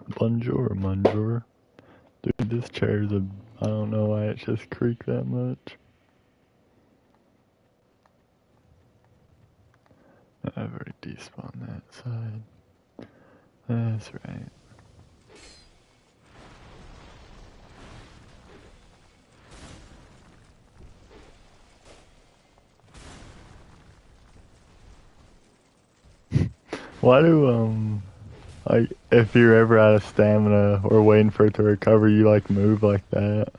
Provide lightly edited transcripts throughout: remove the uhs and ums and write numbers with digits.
Bonjour, bonjour. Dude, this chair's I don't know why it just creaked that much. I've already despawned that side. That's right. Why do, like, if you're ever out of stamina or waiting for it to recover, you, like, move like that?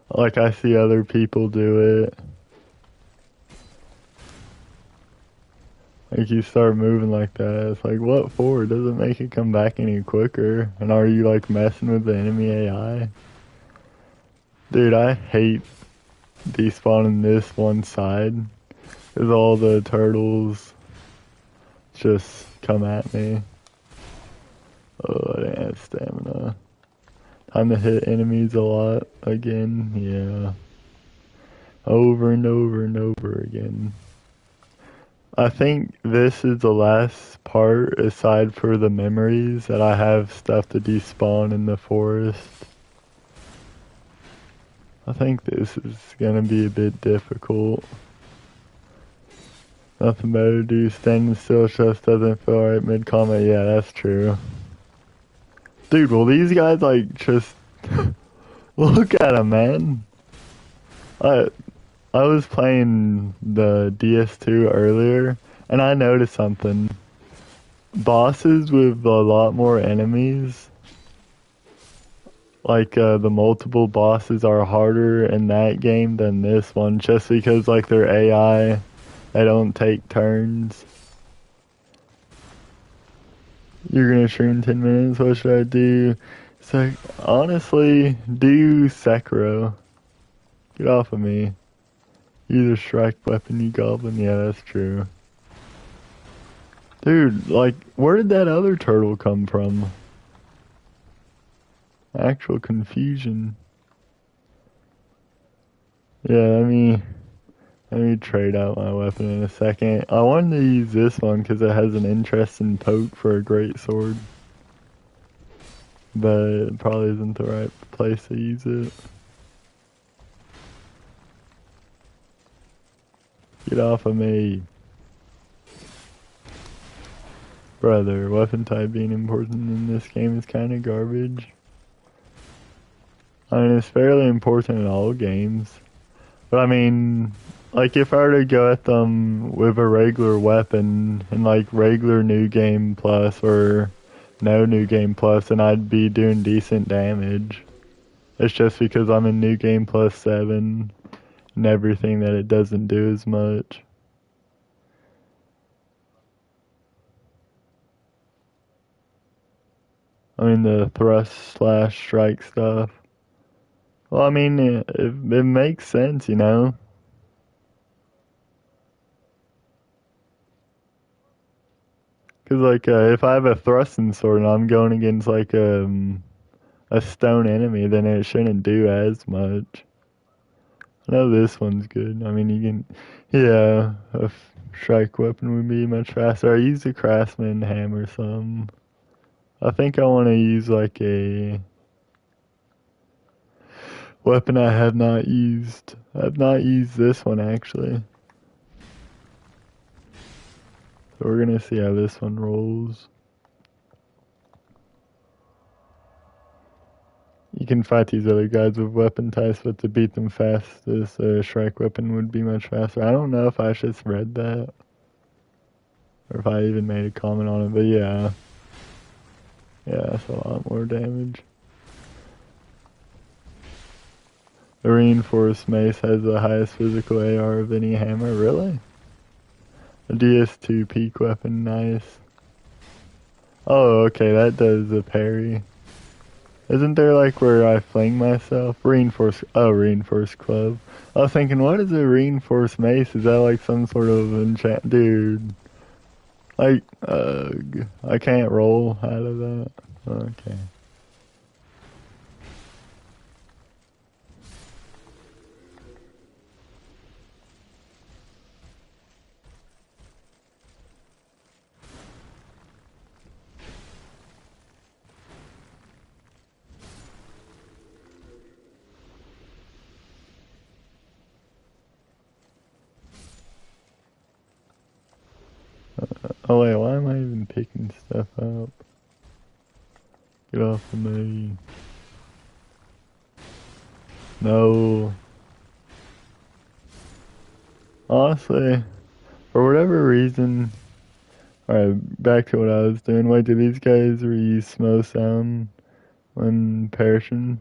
Like, I see other people do it. Like, you start moving like that. It's like, what for? It doesn't make it come back any quicker. And are you, like, messing with the enemy AI? Dude, I hate despawning this one side. Because all the turtles just come at me. Oh, I didn't have stamina. Time to hit enemies a lot again. Yeah. Over and over and over again. I think this is the last part, aside for the memories, that I have stuff to despawn in the forest. I think this is gonna be a bit difficult. Nothing better to do. Standing still just doesn't feel right mid-combat. Yeah, that's true. Dude, will these guys, like, just... Look at them, man. I was playing the DS2 earlier, and I noticed something. Bosses with a lot more enemies, like the multiple bosses are harder in that game than this one, just because like their AI, they don't take turns. You're gonna stream 10 minutes, what should I do? So, honestly, do Sekiro. Get off of me. You the strike weapon, you goblin. Yeah, that's true. Dude, like, where did that other turtle come from? Actual confusion. Yeah, let me trade out my weapon in a second. I wanted to use this one because it has an interesting poke for a great sword. But it probably isn't the right place to use it. Get off of me. Brother, weapon type being important in this game is kind of garbage. I mean, it's fairly important in all games. But I mean, like if I were to go at them with a regular weapon in like regular new game plus or no new game plus, then I'd be doing decent damage. It's just because I'm in new game plus 7 and everything that it doesn't do as much. I mean the thrust slash strike stuff. Well, I mean it makes sense, you know. Cause like if I have a thrusting sword and I'm going against like a stone enemy, then it shouldn't do as much. I know this one's good. I mean, you can, yeah, a strike weapon would be much faster. I use the craftsman hammer some. I think I want to use like a weapon I have not used. I've not used this one actually. So we're gonna see how this one rolls. You can fight these other guys with weapon types, but to beat them fast, this strike weapon would be much faster. I don't know if I just read that, or if I even made a comment on it, but yeah. Yeah, that's a lot more damage. The reinforced mace has the highest physical AR of any hammer, really? A DS2 peak weapon, nice. Oh, okay, that does the parry. Isn't there like where I fling myself? Reinforced club. I was thinking, what is a reinforced mace? Is that like some sort of enchant? Dude. Like, I can't roll out of that. Okay. Oh wait, why am I even picking stuff up? Get off of me. No. Honestly, for whatever reason... Alright, back to what I was doing. Wait, do these guys reuse slow sound when perishing?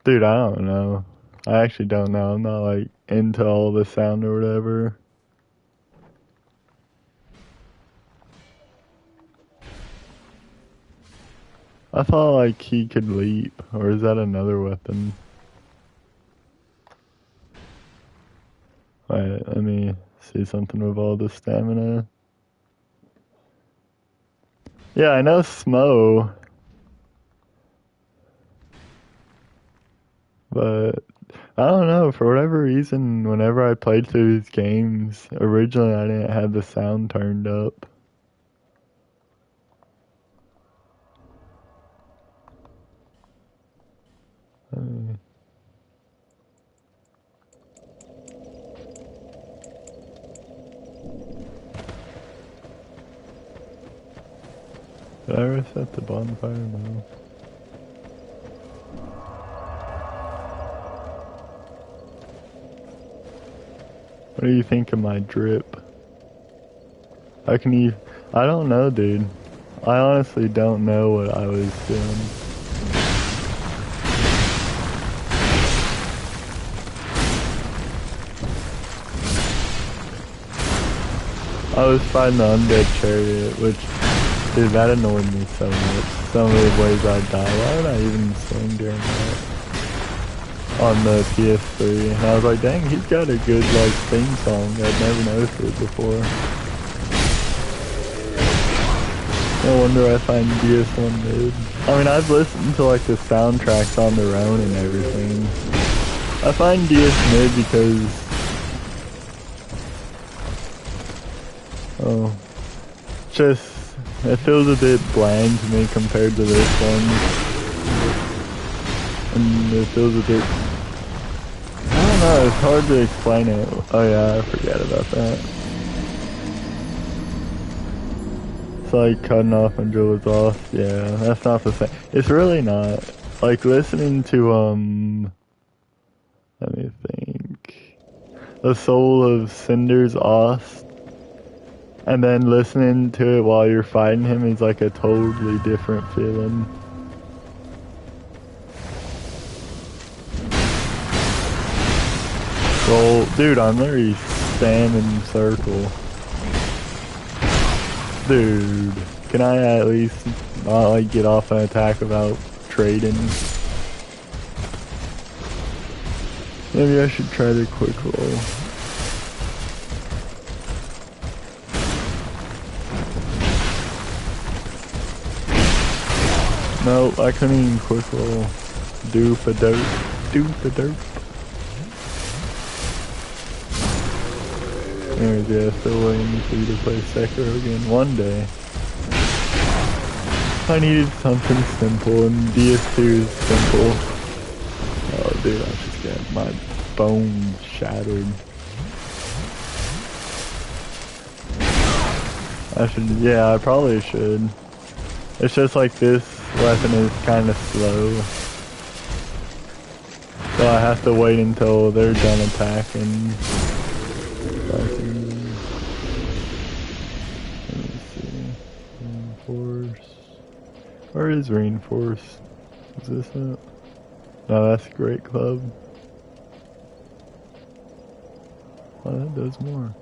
Dude, I don't know. I actually don't know. I'm not like into all the sound or whatever. I thought like he could leap, or is that another weapon? Wait, let me see something with all the stamina. Yeah, I know Smo, but I don't know, for whatever reason, whenever I played through these games, originally I didn't have the sound turned up. Did I reset the bonfire? No. What do you think of my drip? How can you... I don't know, dude. I honestly don't know what I was doing. I was fighting the undead chariot, which, dude, that annoyed me so much. So many ways I die. Why would I even swing during that? On the PS3, and I was like, dang, he's got a good, like, theme song. I'd never noticed it before. No wonder I find DS1 mid. I mean, I've listened to, like, the soundtracks on their own and everything. I find DS mid because... Oh. Just, it feels a bit bland to me compared to this one. And it feels a bit... I don't know, it's hard to explain it. Oh yeah, I forgot about that. It's like cutting off when Jill was off. Yeah, that's not the same. It's really not. Like listening to, let me think. The Soul of Cinder's Ost. And then listening to it while you're fighting him is like a totally different feeling. Well, dude, I'm literally spamming circle. Dude, can I at least not like get off an attack without trading? Maybe I should try the quick roll. Nope, I couldn't even quick roll. Doop-a-dope. Anyways, yeah, still waiting for you to play Sekiro again one day. I needed something simple, and DS2 is simple. Oh, dude, I just got my bones shattered. Yeah, I probably should. It's just like this weapon is kind of slow. So I have to wait until they're done attacking. Let me see. Reinforce. Where is Reinforce? Is this it? No, that's Great Club. Oh, that does more.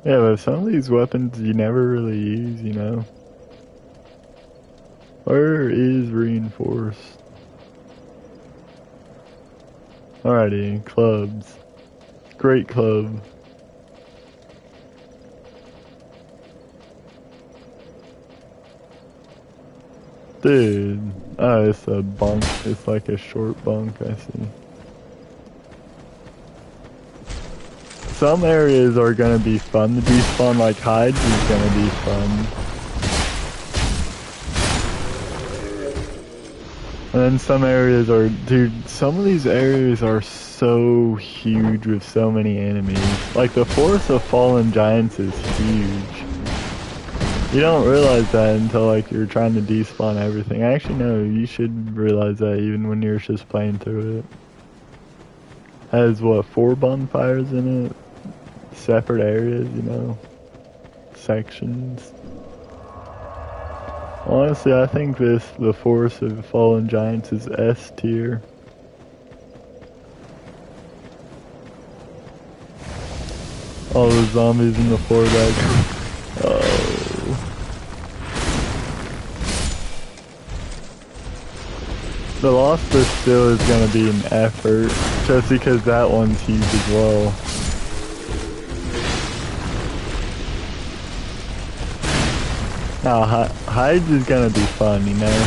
Yeah, but some of these weapons you never really use, you know? Where is Reinforce? Alrighty, clubs. Great Club. Dude. Oh, it's a bunk. It's like a short bunk, I see. Some areas are gonna be fun to despawn, like hides is gonna be fun. And then some areas are, dude, some of these areas are so huge with so many enemies. Like the Forest of Fallen Giants is huge. You don't realize that until like you're trying to despawn everything. Actually, no, you should realize that even when you're just playing through it. Has what, 4 bonfires in it? Separate areas, you know? Sections. Honestly, I think the Forest of Fallen Giants is S tier. All the zombies in the floor back. Oh. The Lost Bastille is gonna be an effort, just because that one's huge as well. Now, Hides is gonna be fun, you know?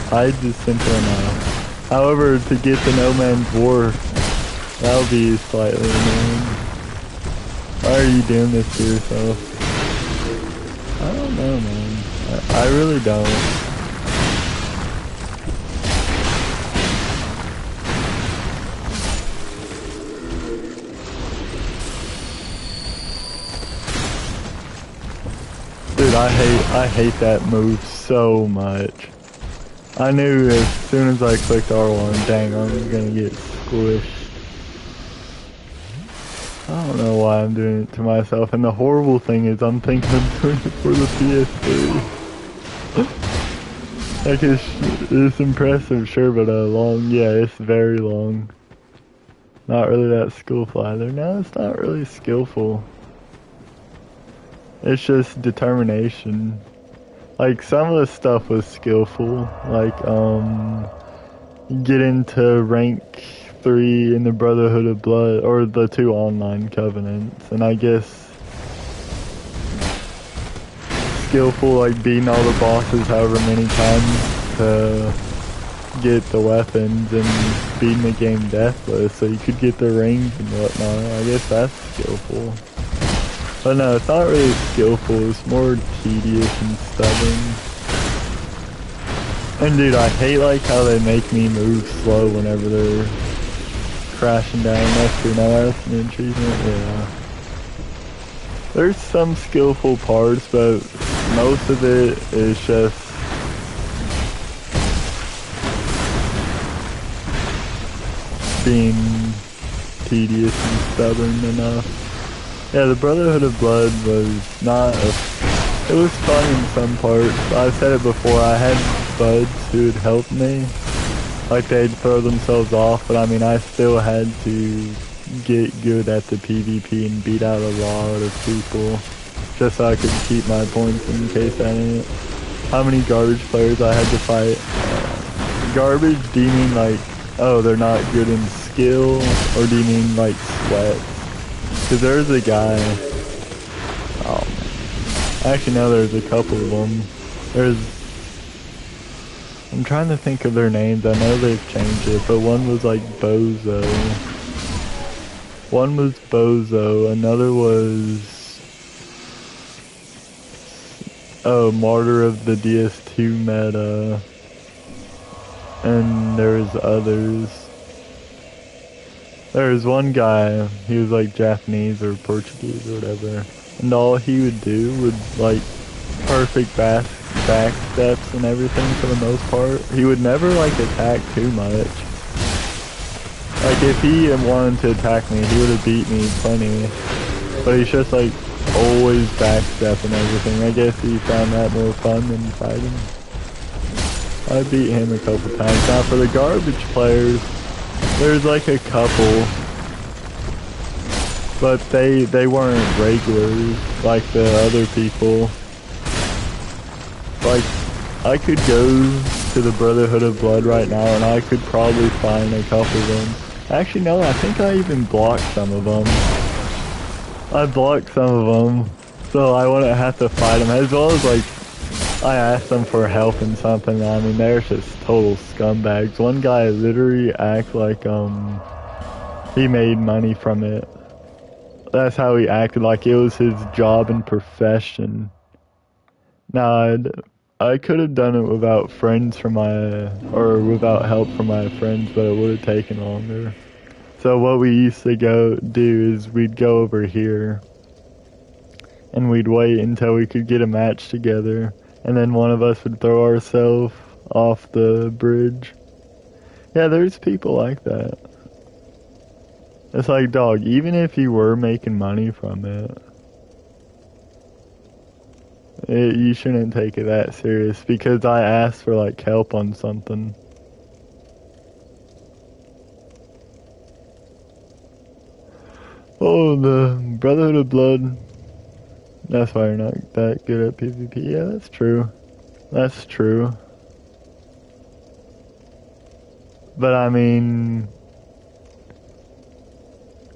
Hides is simple enough. However, to get the No Man's Wharf, that'll be slightly annoying. Why are you doing this to yourself? I don't know, man. I really don't. Dude, I hate that move so much. I knew as soon as I clicked R1, dang, I'm gonna get squished. I don't know why I'm doing it to myself, and the horrible thing is I'm thinking I'm doing it for the PS3. Like, it's impressive, sure, but long, yeah, it's very long. Not really that skillful either. No, it's not really skillful. It's just determination. Like, some of the stuff was skillful, like, get into rank 3 in the Brotherhood of Blood, or the 2 online covenants, and I guess skillful, like beating all the bosses however many times to get the weapons and beating the game deathless so you could get the rings and whatnot. I guess that's skillful. But no, it's not really skillful, it's more tedious and stubborn. And dude, I hate like how they make me move slow whenever they're crashing down next to now. That's an achievement, yeah. There's some skillful parts, but most of it is just being tedious and stubborn enough. Yeah, the Brotherhood of Blood was not it was fun in some parts. I've said it before, I had buds who would help me. Like, they'd throw themselves off, but I mean, I still had to get good at the PvP and beat out a lot of people, just so I could keep my points in case I didn't. How many garbage players I had to fight? Garbage, do you mean like, oh, they're not good in skill, or do you mean like sweat? Because there's a guy, oh man, actually no, there's a couple of them. I'm trying to think of their names, I know they've changed it, but one was like Bozo. One was Bozo, another was, oh, Martyr of the DS2 meta, and there's others. There was one guy, he was like Japanese or Portuguese or whatever, and all he would do would like perfect back steps and everything for the most part. He would never like attack too much. Like, if he wanted to attack me, he would have beat me plenty. But he's just like always backstep and everything. I guess he found that more fun than fighting. I beat him a couple times. Now for the garbage players, there's like a couple, but they weren't regulars like the other people. Like, I could go to the Brotherhood of Blood right now and I could probably find a couple of them. Actually, no, I think I even blocked some of them. I blocked some of them, so I wouldn't have to fight them. As well as, like, I asked them for help in something. I mean, they're just total scumbags. One guy literally acted like, he made money from it. That's how he acted, like it was his job and profession. Nah, I could have done it without friends from or without help from my friends, but it would have taken longer. So what we used to do is we'd go over here and we'd wait until we could get a match together, and then one of us would throw ourselves off the bridge. Yeah, there's people like that. It's like, dog, even if you were making money from it, you shouldn't take it that serious, because I asked for like help on something. Oh, the Brotherhood of Blood. That's why you're not that good at PvP. Yeah, that's true. That's true. But I mean,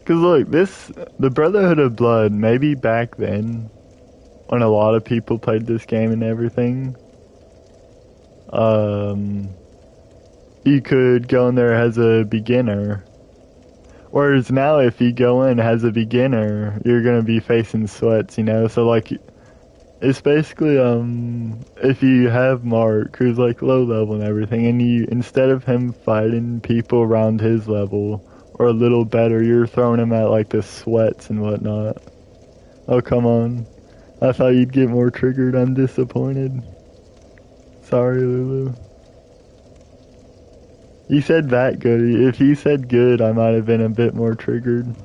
cause look, the Brotherhood of Blood, maybe back then, when a lot of people played this game and everything, you could go in there as a beginner. Whereas now, if you go in as a beginner, you're gonna be facing sweats, you know? So like, it's basically, if you have Mark, who's like low level and everything, and instead of him fighting people around his level, or a little better, you're throwing him at like the sweats and whatnot. Oh, come on. I thought you'd get more triggered. I'm disappointed. Sorry, Lulu. You said that good. If you said good, I might have been a bit more triggered.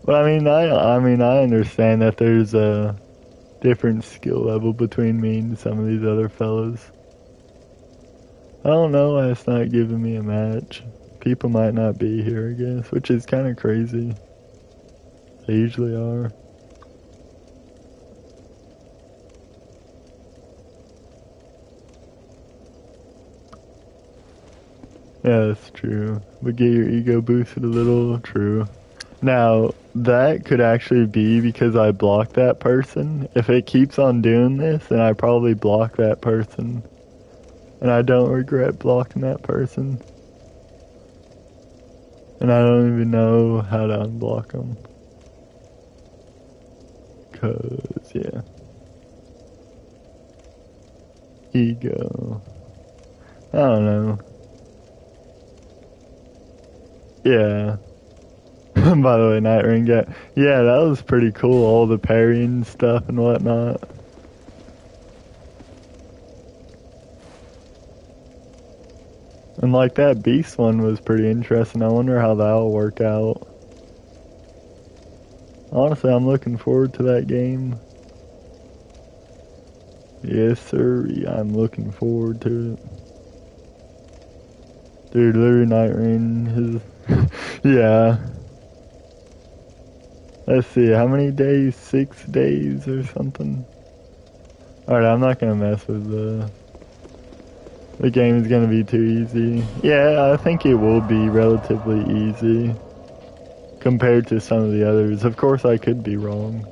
But I mean, I understand that there's a different skill level between me and some of these other fellas. I don't know why it's not giving me a match. People might not be here, I guess, which is kind of crazy. They usually are. Yeah, that's true. But get your ego boosted a little. True. Now, that could actually be because I blocked that person. If it keeps on doing this, then I probably block that person. And I don't regret blocking that person. And I don't even know how to unblock them. Cause, yeah. Ego. I don't know. Yeah. By the way, Night Ring got... Yeah, that was pretty cool. All the parrying stuff and whatnot. And like that Beast one was pretty interesting. I wonder how that'll work out. Honestly, I'm looking forward to that game. Yes, sir. I'm looking forward to it. Dude, literally Night Ring is... yeah. Let's see, how many days? 6 days or something? Alright, I'm not gonna mess with the game is gonna be too easy. Yeah, I think it will be relatively easy compared to some of the others. Of course, I could be wrong.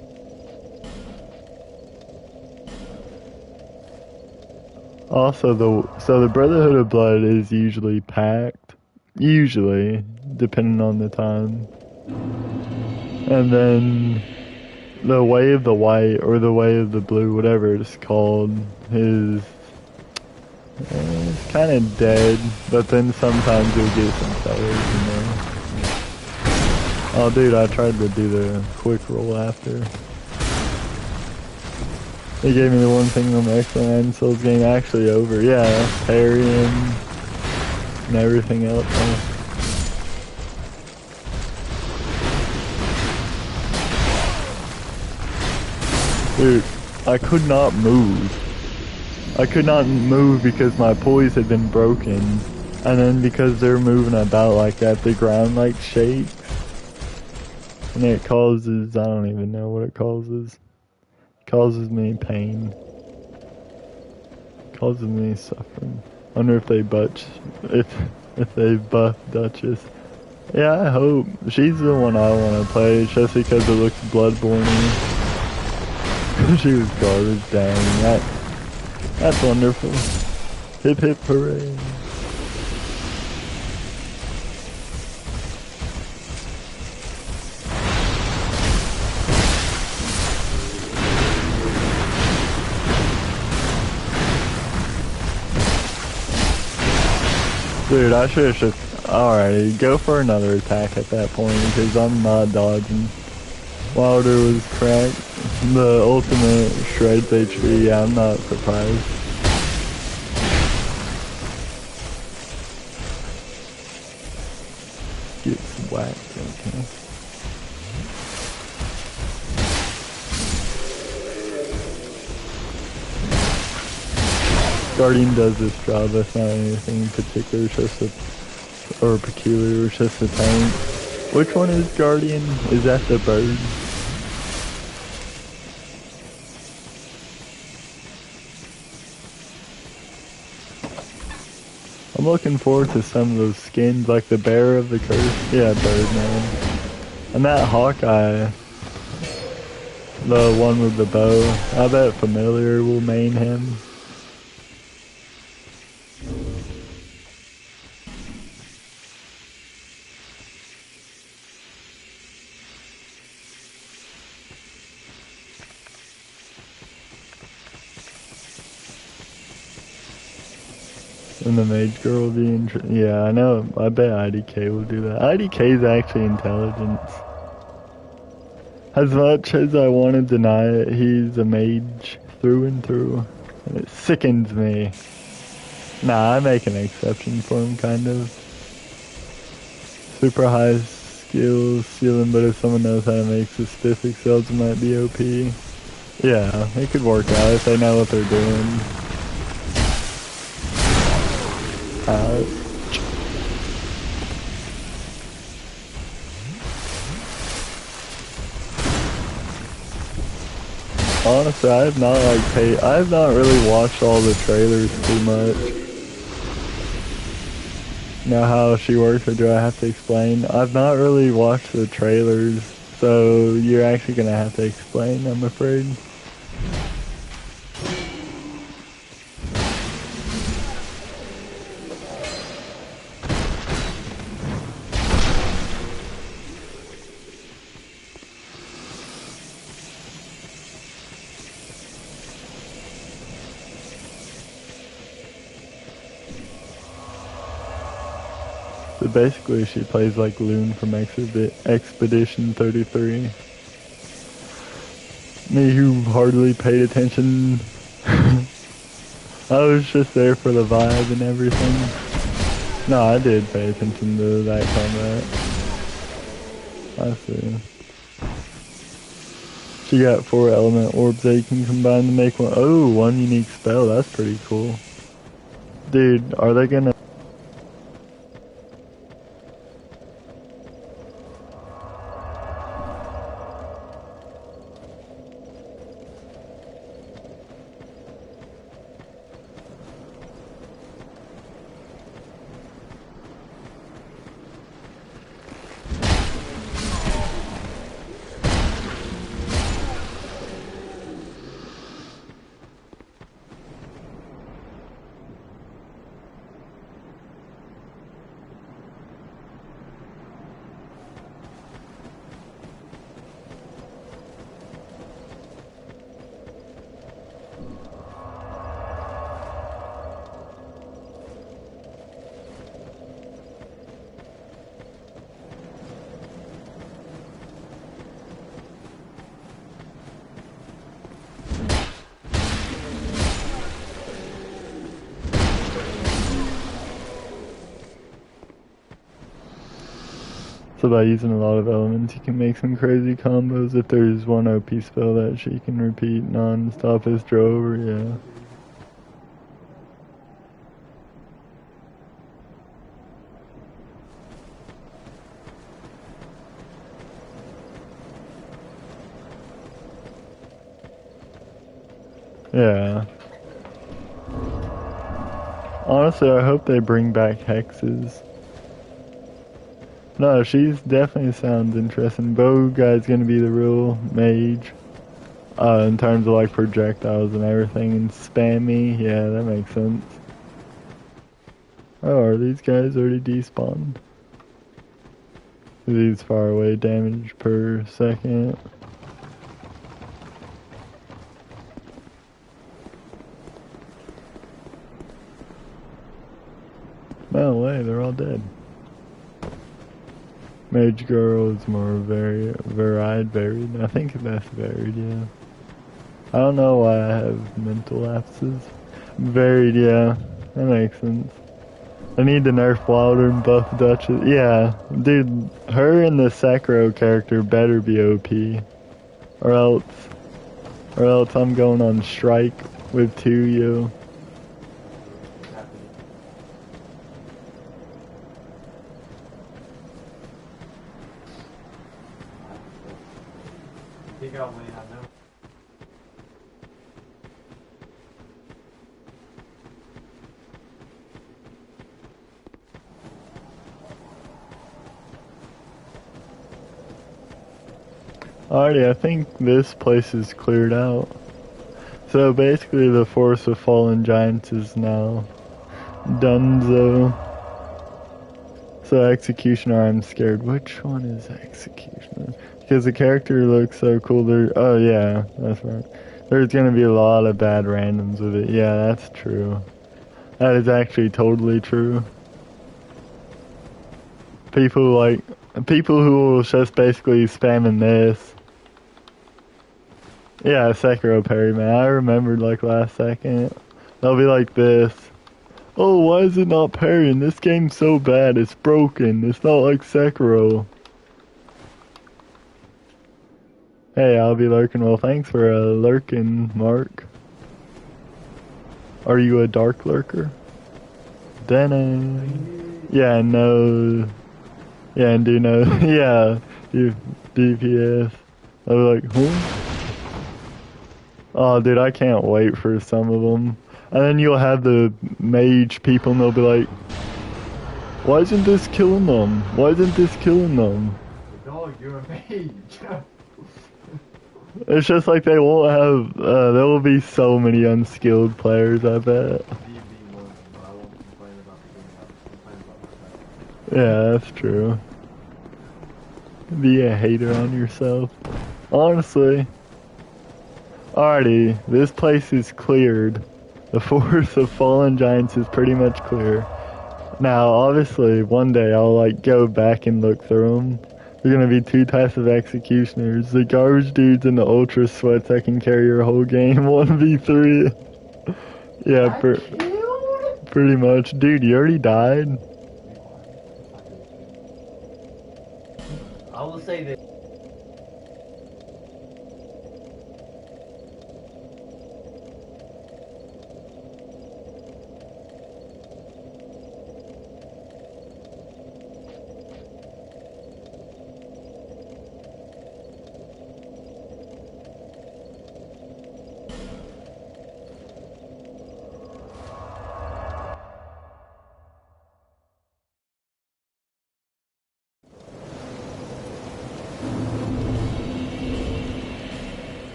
Also, the Brotherhood of Blood is usually packed. Usually, depending on the time. And then the Way of the White or the Way of the Blue, whatever it's called, is it's kind of dead. But then sometimes you'll get some fellas in there. Oh, dude, I tried to do the quick roll after. They gave me the one thing on the Excellent Souls game actually over. Yeah, parrying and everything else. Dude, I could not move. I could not move because my pulleys had been broken. And then because they're moving about like that, the ground like shakes. And it causes, I don't even know what it causes. It causes me pain. It causes me suffering. I wonder if they if they buff Duchess. Yeah, I hope. She's the one I want to play just because it looks Bloodborne-y. She was garbage, dang. That's wonderful. Hip hip hooray. Dude, I should have just... Alrighty, go for another attack at that point, because I'm not dodging. Wilder was cracked. The ultimate shreds HP, yeah, I'm not surprised. Gets whacked, okay. Guardian does this job, that's not anything particular, it's just a... or peculiar, it's just a tank. Which one is Guardian? Is that the bird? I'm looking forward to some of those skins, like the Bearer of the Curse. Yeah, Birdman. And that Hawkeye, the one with the bow, I bet Familiar will main him. And the mage girl will be yeah, I know. I bet IDK will do that. IDK is actually intelligence. As much as I want to deny it, he's a mage through and through. And it sickens me. Nah, I make an exception for him, kind of. Super high skills ceiling, but if someone knows how to make specific cells, it might be OP. Yeah, it could work out if they know what they're doing. Ouch. Honestly, I have not I have not really watched all the trailers too much. Know how she works, or do I have to explain? I've not really watched the trailers, so you're actually gonna have to explain, I'm afraid. So basically she plays like Loon from Expedition 33. Me who hardly paid attention. I was just there for the vibe and everything. No, I did pay attention to that combat. I see. She got 4 element orbs that you can combine to make one. Oh, one unique spell. That's pretty cool. Dude, are they gonna... So by using a lot of elements, you can make some crazy combos. If there's one OP spell that she can repeat non-stop as Drover, yeah. Yeah. Honestly, I hope they bring back hexes. No, she's definitely sounds interesting. Bow guy's gonna be the real mage. In terms of like projectiles and everything, and spammy, yeah, that makes sense. Oh, are these guys already despawned? These far away damage per second. No way. way, they're all dead. Mage girl is more varied. I think that's varied, yeah. I don't know why I have mental lapses. Varied, yeah. That makes sense. I need to nerf Wilder and buff Duchess. Yeah, dude, her and the Sekiro character better be OP. Or else I'm going on strike with 2U. Alrighty, I think this place is cleared out. So basically the Force of Fallen Giants is now donezo. So Executioner, I'm scared. Which one is Executioner? Because the character looks so cool. Oh yeah, that's right. There's gonna be a lot of bad randoms with it. Yeah, that's true. That is actually totally true. People who will just basically spamming this. Yeah, Sekiro parry, man. I remembered like last second. They'll be like this. Oh, why is it not parrying? This game's so bad. It's broken. It's not like Sekiro. Hey, I'll be lurking. Well, thanks for lurking, Mark. Are you a dark lurker? Then, yeah, no. Yeah, and do know. Yeah, DPS. I'll be like, huh? Oh, dude, I can't wait for some of them. And then you'll have the mage people and they'll be like, why isn't this killing them? Why isn't this killing them? Dog, you're a mage. It's just like they won't have, there will be so many unskilled players, I bet. Yeah, that's true. Be a hater on yourself. Honestly. Alrighty, this place is cleared. The Force of Fallen Giants is pretty much clear. Now, obviously, one day I'll like go back and look through them. There's gonna be two types of executioners. The garbage dudes and the ultra sweats that can carry your whole game 1v3. Yeah, pretty much. Dude, you already died? I will say that.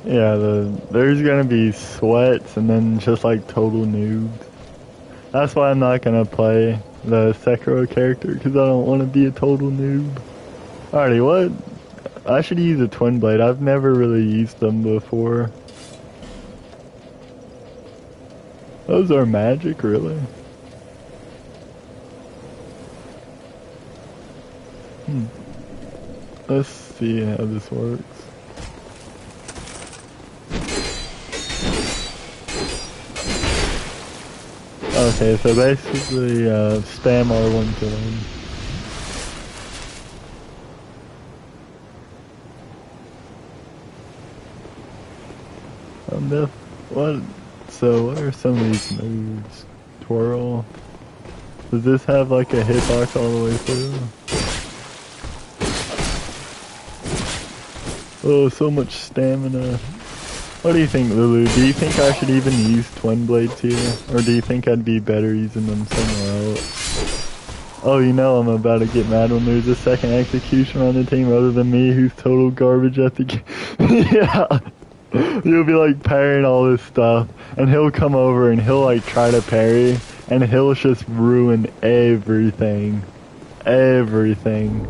Yeah, there's gonna be sweats and then just like total noobs. That's why I'm not gonna play the Sekiro character, because I don't want to be a total noob. Alrighty, what? I should use a twin blade. I've never really used them before. Those are magic, really? Let's see how this works. Okay, so basically, spam R1 to win. What? So, what are some of these moves? Twirl. Does this have like a hitbox all the way through? Oh, so much stamina. What do you think, Lulu? Do you think I should even use twin blades here? Or do you think I'd be better using them somewhere else? Oh, you know I'm about to get mad when there's a second execution on the team other than me who's total garbage at the game. Yeah. You'll be like parrying all this stuff, and he'll come over and he'll like try to parry, And he'll just ruin everything. Everything.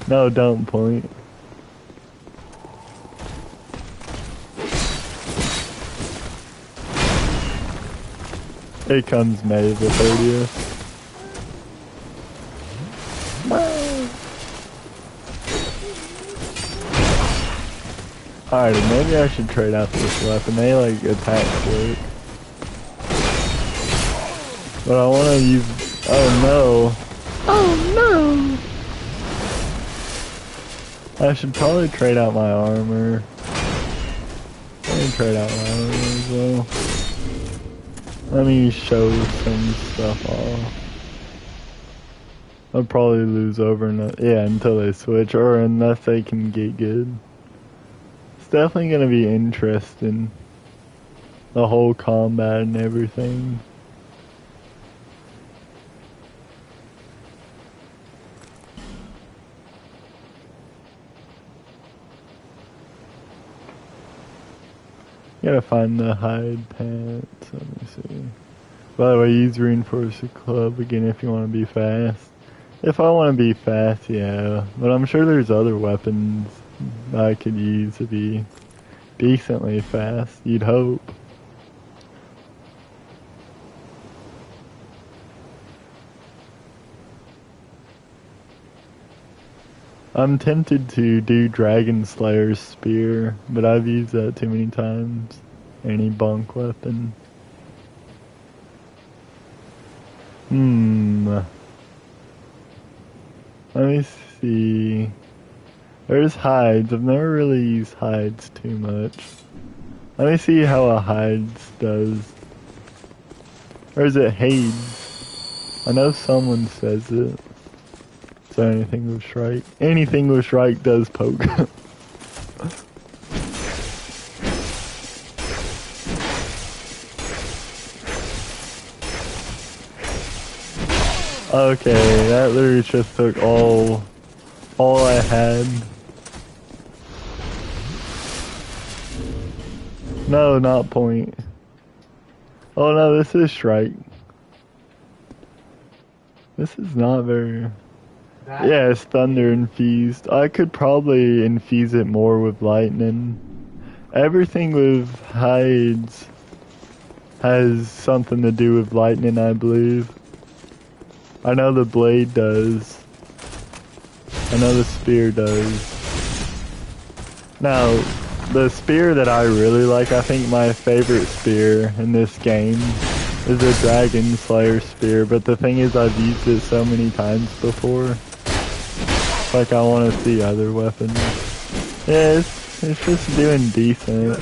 No, don't point. It comes May the 30th. Alright, maybe I should trade out this weapon. They like attack quick. But I wanna use... Oh no. Oh no! I should probably trade out my armor. Let me trade out my armor as well. Let me show some stuff off. I'll probably lose over until they switch, or unless they can get good. It's definitely gonna be interesting. The whole combat and everything. Gotta find the hide pants. Let me see. By the way, use reinforced club again if you want to be fast. If I want to be fast, yeah. But I'm sure there's other weapons I could use to be decently fast. You'd hope. I'm tempted to do Dragon Slayer's spear, but I've used that too many times. Any bunk weapon. Let me see. There's hides. I've never really used hides too much. Let me see how a hides does. Or is it Hades? I know someone says it. So anything with strike. Anything with strike does poke. Okay, that literally just took all I had. No, not point. Oh no, this is strike. This is not very... Yeah, it's thunder infused. I could probably infuse it more with lightning. Everything with hides has something to do with lightning, I believe. I know the blade does. I know the spear does. Now, the spear that I really like, I think my favorite spear in this game is the Dragon Slayer spear, but the thing is I've used it so many times before. Like I want to see other weapons. Yeah, it's just doing decent.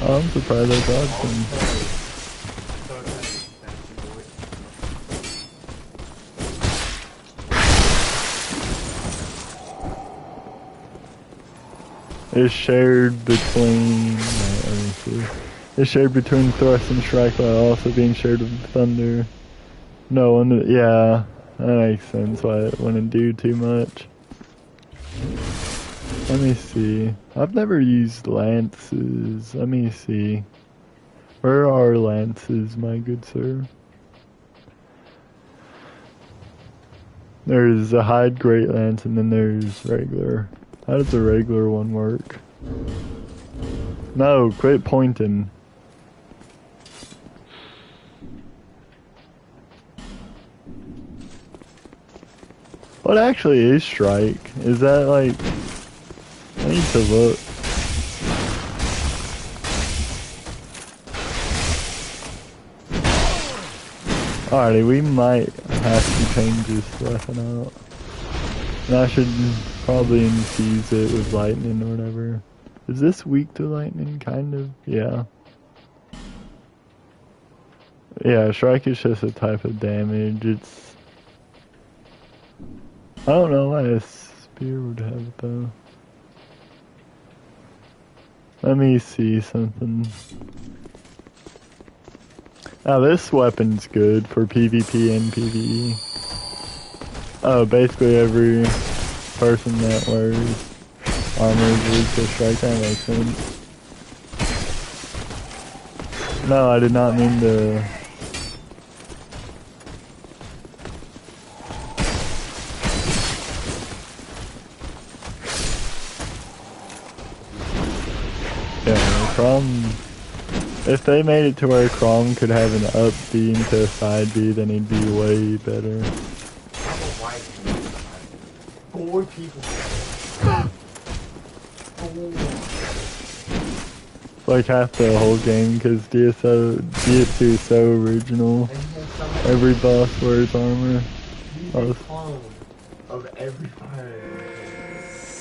Oh, I'm surprised I got some. It's shared between... let me see. It's shared between thrust and strike while also being shared with thunder. No, yeah, that makes sense why it wouldn't do too much. Let me see. I've never used lances. Let me see. Where are lances, my good sir? There's a hide great lance and then there's regular. How does the regular one work? No, quit pointing. What actually is strike? Is that like... I need to look. Alrighty, we might have to change this weapon out. And I should probably infuse it with lightning or whatever. Is this weak to lightning? Kind of, yeah. Yeah, strike is just a type of damage. It's... I don't know why a spear would have it though. Let me see something. Now this weapon's good for PvP and PvE. Oh, basically every person that wears armor is weak to strike. That makes sense. No, I did not mean to. Yeah, Crom. If they made it to where Crom could have an up B into a side B, then he'd be way better. Four people. It's like half the whole game because DS2 is so original. Every boss wears armor. He's a clone of every fire.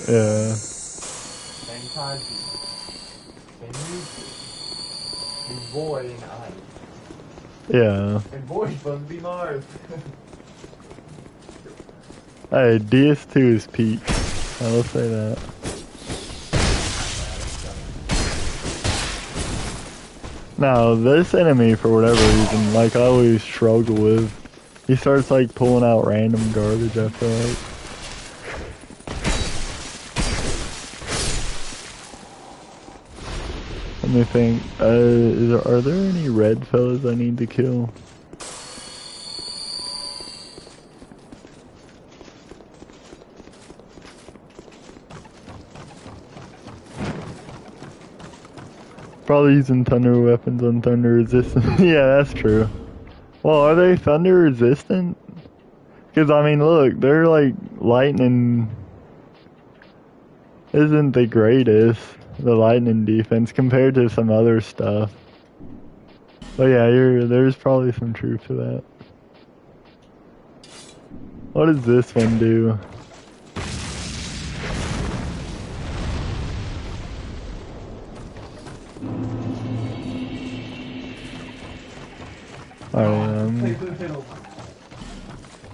Yeah. Same time. Same music. And Void and Ice. Yeah. And Void's supposed to be Mars. Hey, DS2 is peak. I will say that. Now, this enemy, for whatever reason, like I always struggle with, he starts like pulling out random garbage, I feel like. Let me think, are there any red fellas I need to kill? Probably using thunder weapons on thunder resistant. Yeah, that's true. Well, are they thunder resistant? Because, I mean, look, they're like lightning isn't the greatest, the lightning defense, compared to some other stuff. But yeah, there's probably some truth to that. What does this one do?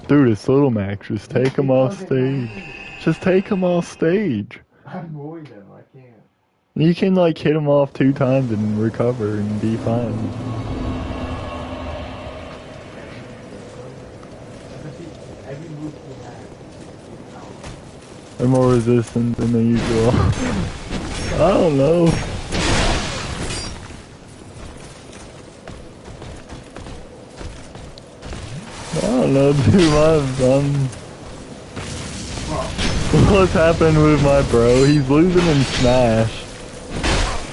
Dude, it's Little Max. Just take him off stage. Just take him off stage. I'm void though, I can't. You can like hit him off 2 times and recover and be fine. Every move he has. They're more resistant than the usual. I don't know. I don't know, dude, what's happened with my bro? He's losing in Smash.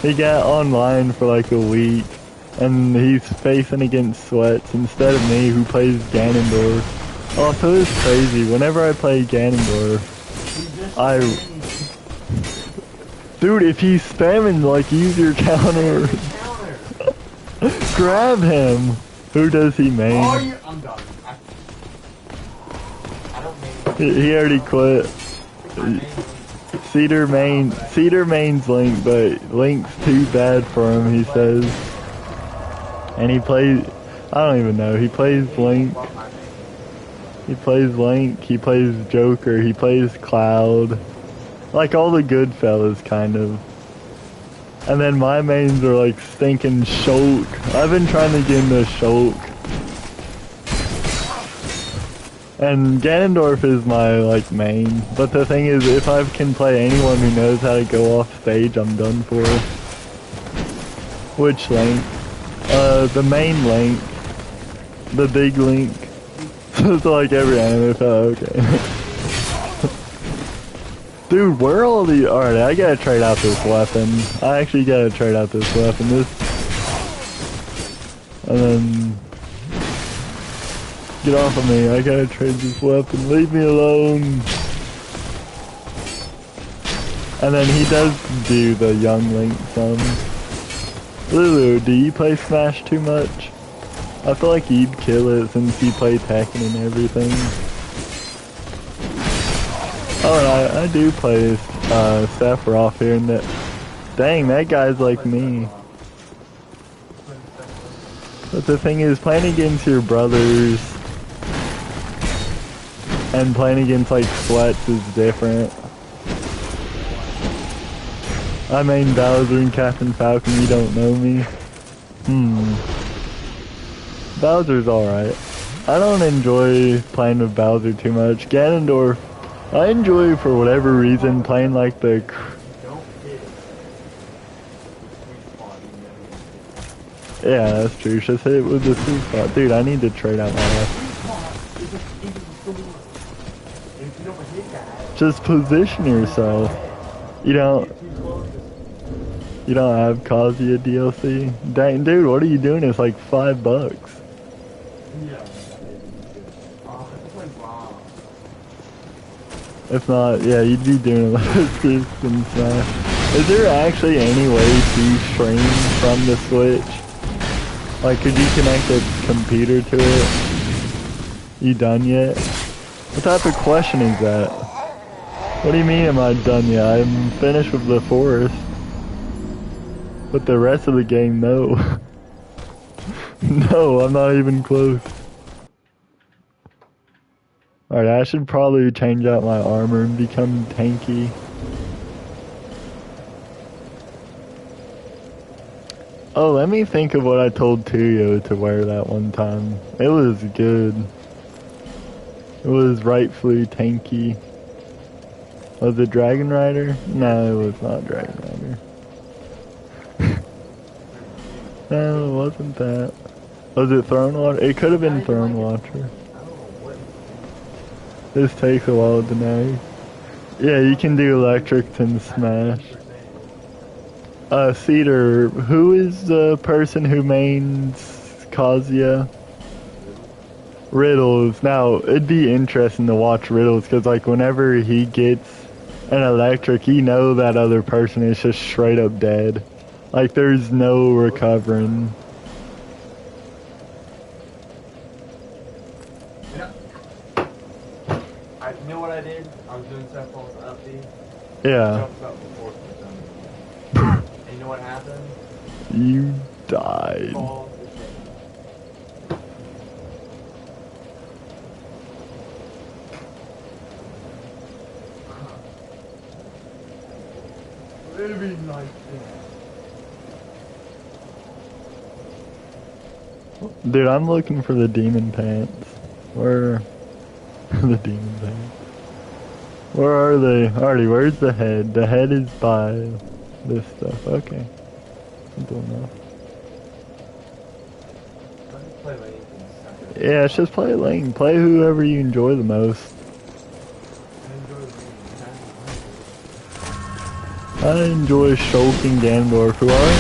He got online for like a week, and he's facing against Sweats instead of me, who plays Ganondorf. Oh, so it's crazy. Whenever I play Ganondorf, Dude, if he's spamming, like, use your counter. Grab him. Who does he main? I'm done. I don't main. He already quit. Cedar main's Link, but Link's too bad for him, he says. And he plays, I don't even know, he plays Link. He plays Link, he plays Joker, he plays Cloud. Like all the good fellas, kind of. And then my mains are like stinking Shulk. I've been trying to get into Shulk. And Ganondorf is my, like, main. But the thing is, if I can play anyone who knows how to go off stage, I'm done for. Which Link? The main Link. The big Link. So it's like every anime fellow, okay. Dude, where are all the... Alright, I gotta trade out this weapon. I actually gotta trade out this weapon. And then... Get off of me, I gotta trade this weapon. Leave me alone. And then he does do the young Link some. Lulu, do you play Smash too much? I feel like you'd kill it since you play Tekken and everything. Oh, and I do play Sephiroth here and that. Dang, that guy's like me. But the thing is, playing against your brothers and playing against like Sweats is different. I main Bowser and Captain Falcon, you don't know me. Bowser's alright. I don't enjoy playing with Bowser too much. Ganondorf, I enjoy for whatever reason playing like the... Don't hit the sweet spot you never Yeah, that's true. Just hit it with the sweet spot. Dude, I need to trade out my life. if you don't hit that, Just position yourself. You don't have Kazuya DLC? Dang, dude, what are you doing? It's like $5. yeah. Oh, it's like wow. If not, yeah, you'd be doing a lot of system smash. Is there actually any way to stream from the Switch? Like, could you connect a computer to it? You done yet? What type of question is that? What do you mean am I done yet? I'm finished with the forest. But the rest of the game, no. No, I'm not even close. Alright, I should probably change out my armor and become tanky. Oh, let me think of what I told Tuyo to wear that one time. It was good. It was rightfully tanky. Was it Dragon Rider? No, it was not Dragon Rider. No, it wasn't that. Was it Throne Watcher? It could have been Throne Watcher. This takes a while to know. Yeah, you can do electrics and smash. Cedar, who is the person who mains Kazuya? Riddles. Now, it'd be interesting to watch Riddles, because like whenever he gets an electric, you know that other person is just straight up dead. Like there's no recovering. You know what I did? I was doing stuff on the upbeat. Yeah. Jumped up before it was done. And you know what happened? You died. Fall to shame. Living like this. Dude, I'm looking for the demon pants. Where... the demon pants. Where are they? Artie, where's the head? The head is by this stuff. Okay. Simple enough. Yeah, it's just play lane. Play whoever you enjoy the most. I enjoy Shulk and Ganondorf, who are...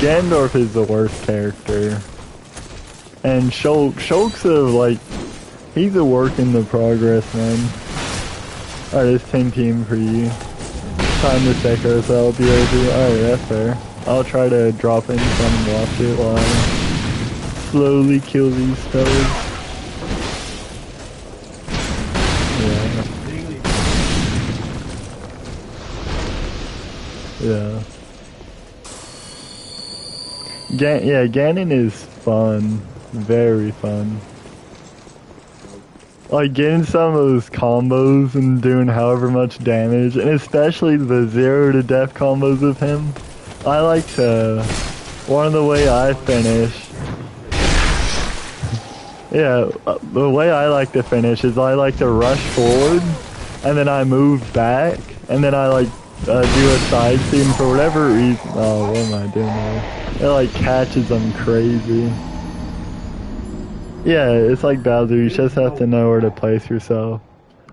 Ganondorf is the worst character. And Shulk's a, like... He's a work in the progress, man. Alright, it's 10 team for you. Time to Sekiro, so I'll be over. Alright, that's fair. I'll try to drop in some and watch it while I slowly kill these spells. Yeah. Yeah. Ganon is fun. Very fun. Like getting some of those combos and doing however much damage, and especially the 0 to death combos with him. I like to, one of the way I finish, yeah, the way I like to finish is I like to rush forward, and then I move back, and then I like do a side scene for whatever reason. Oh, what am I doing here? It like catches them crazy. Yeah, it's like Bowser, you just have to know where to place yourself.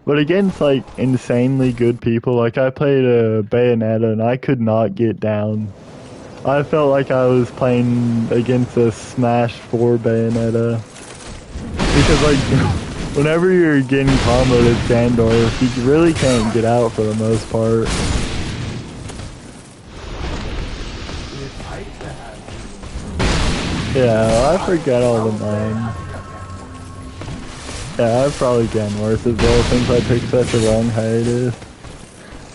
But against like insanely good people, like I played a Bayonetta and I could not get down. I felt like I was playing against a Smash 4 Bayonetta. Because like, whenever you're getting comboed as Ganondorf, you really can't get out for the most part. Yeah, I forget all the names. Yeah, I've probably gotten worse as well since I took such a long hiatus.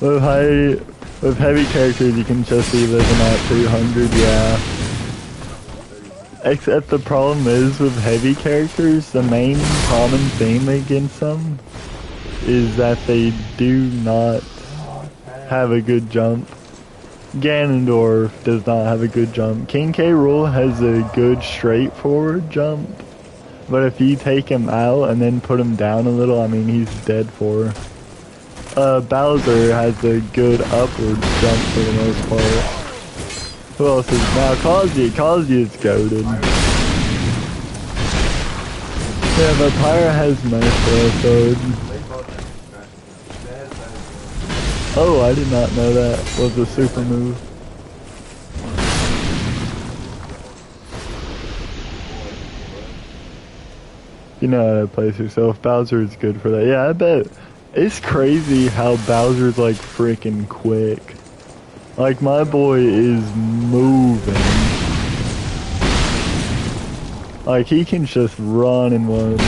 With heavy characters, you can just be living at 200, yeah. Except the problem is with heavy characters, the main common theme against them is that they do not have a good jump. Ganondorf does not have a good jump. King K. Rool has a good straightforward jump. But if you take him out and then put him down a little, I mean, he's dead for. Bowser has a good upward jump for the most part. Who else is now? Kazuya. Kazuya is goated. Yeah, but Pyra has Maestro, so... Oh, I did not know that was a super move. You know how to place yourself. Bowser is good for that. Yeah, I bet. It's crazy how Bowser's like freaking quick. Like, my boy is moving. Like, he can just run and one.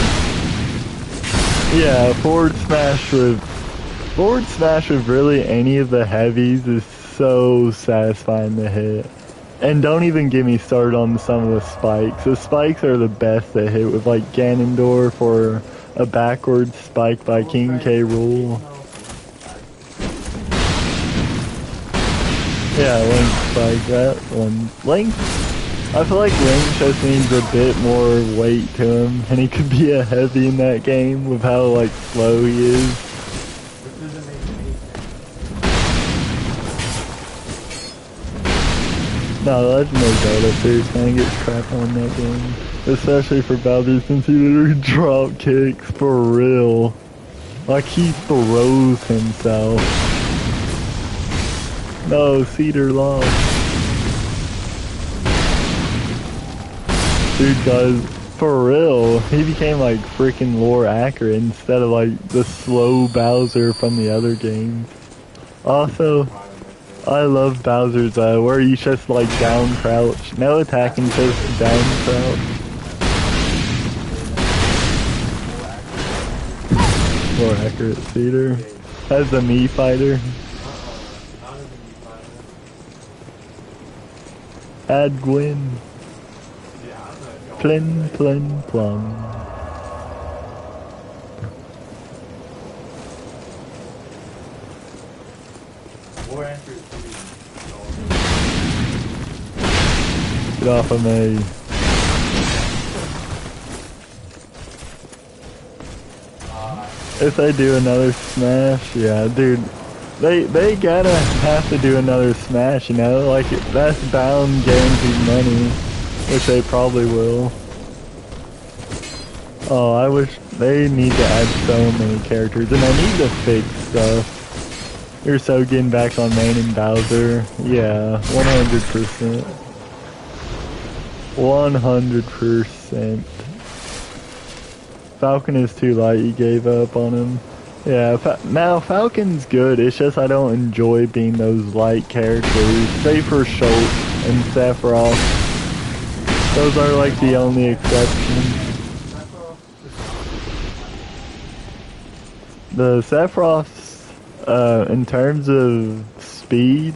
Yeah, forward smash with really any of the heavies is so satisfying to hit. And don't even get me started on some of the spikes. The spikes are the best to hit with, like Ganondorf or a backward spike by King K. Rool. Yeah, Link spike, that one. Link, I feel like Link just needs a bit more weight to him, and he could be a heavy in that game with how, like, slow he is. No, Legend of Zelda series kinda gets crap on that game. Especially for Bowser, since he literally drop kicks for real. Like, he throws himself. No, Cedar lost. Dude, guys, for real, he became like freaking lore accurate instead of like the slow Bowser from the other games. Also, I love Bowser's where he's just like down crouch. No attacking, just down crouch. More accurate Cedar. As a Mii fighter. Add Gwyn. Plin, plin, plum. Get off of me. If they do another smash, yeah, dude, they gotta have to do another smash, you know? Like, that's bound guaranteed money, which they probably will. Oh, I wish they need to add so many characters, and I need to fix stuff. You're so getting back on main and Bowser. Yeah, 100%. 100%. Falcon is too light, you gave up on him. Yeah, now Falcon's good, it's just I don't enjoy being those light characters. Save for Schultz and Sephiroth. Those are like the only exceptions. The Sephiroth's, in terms of speed,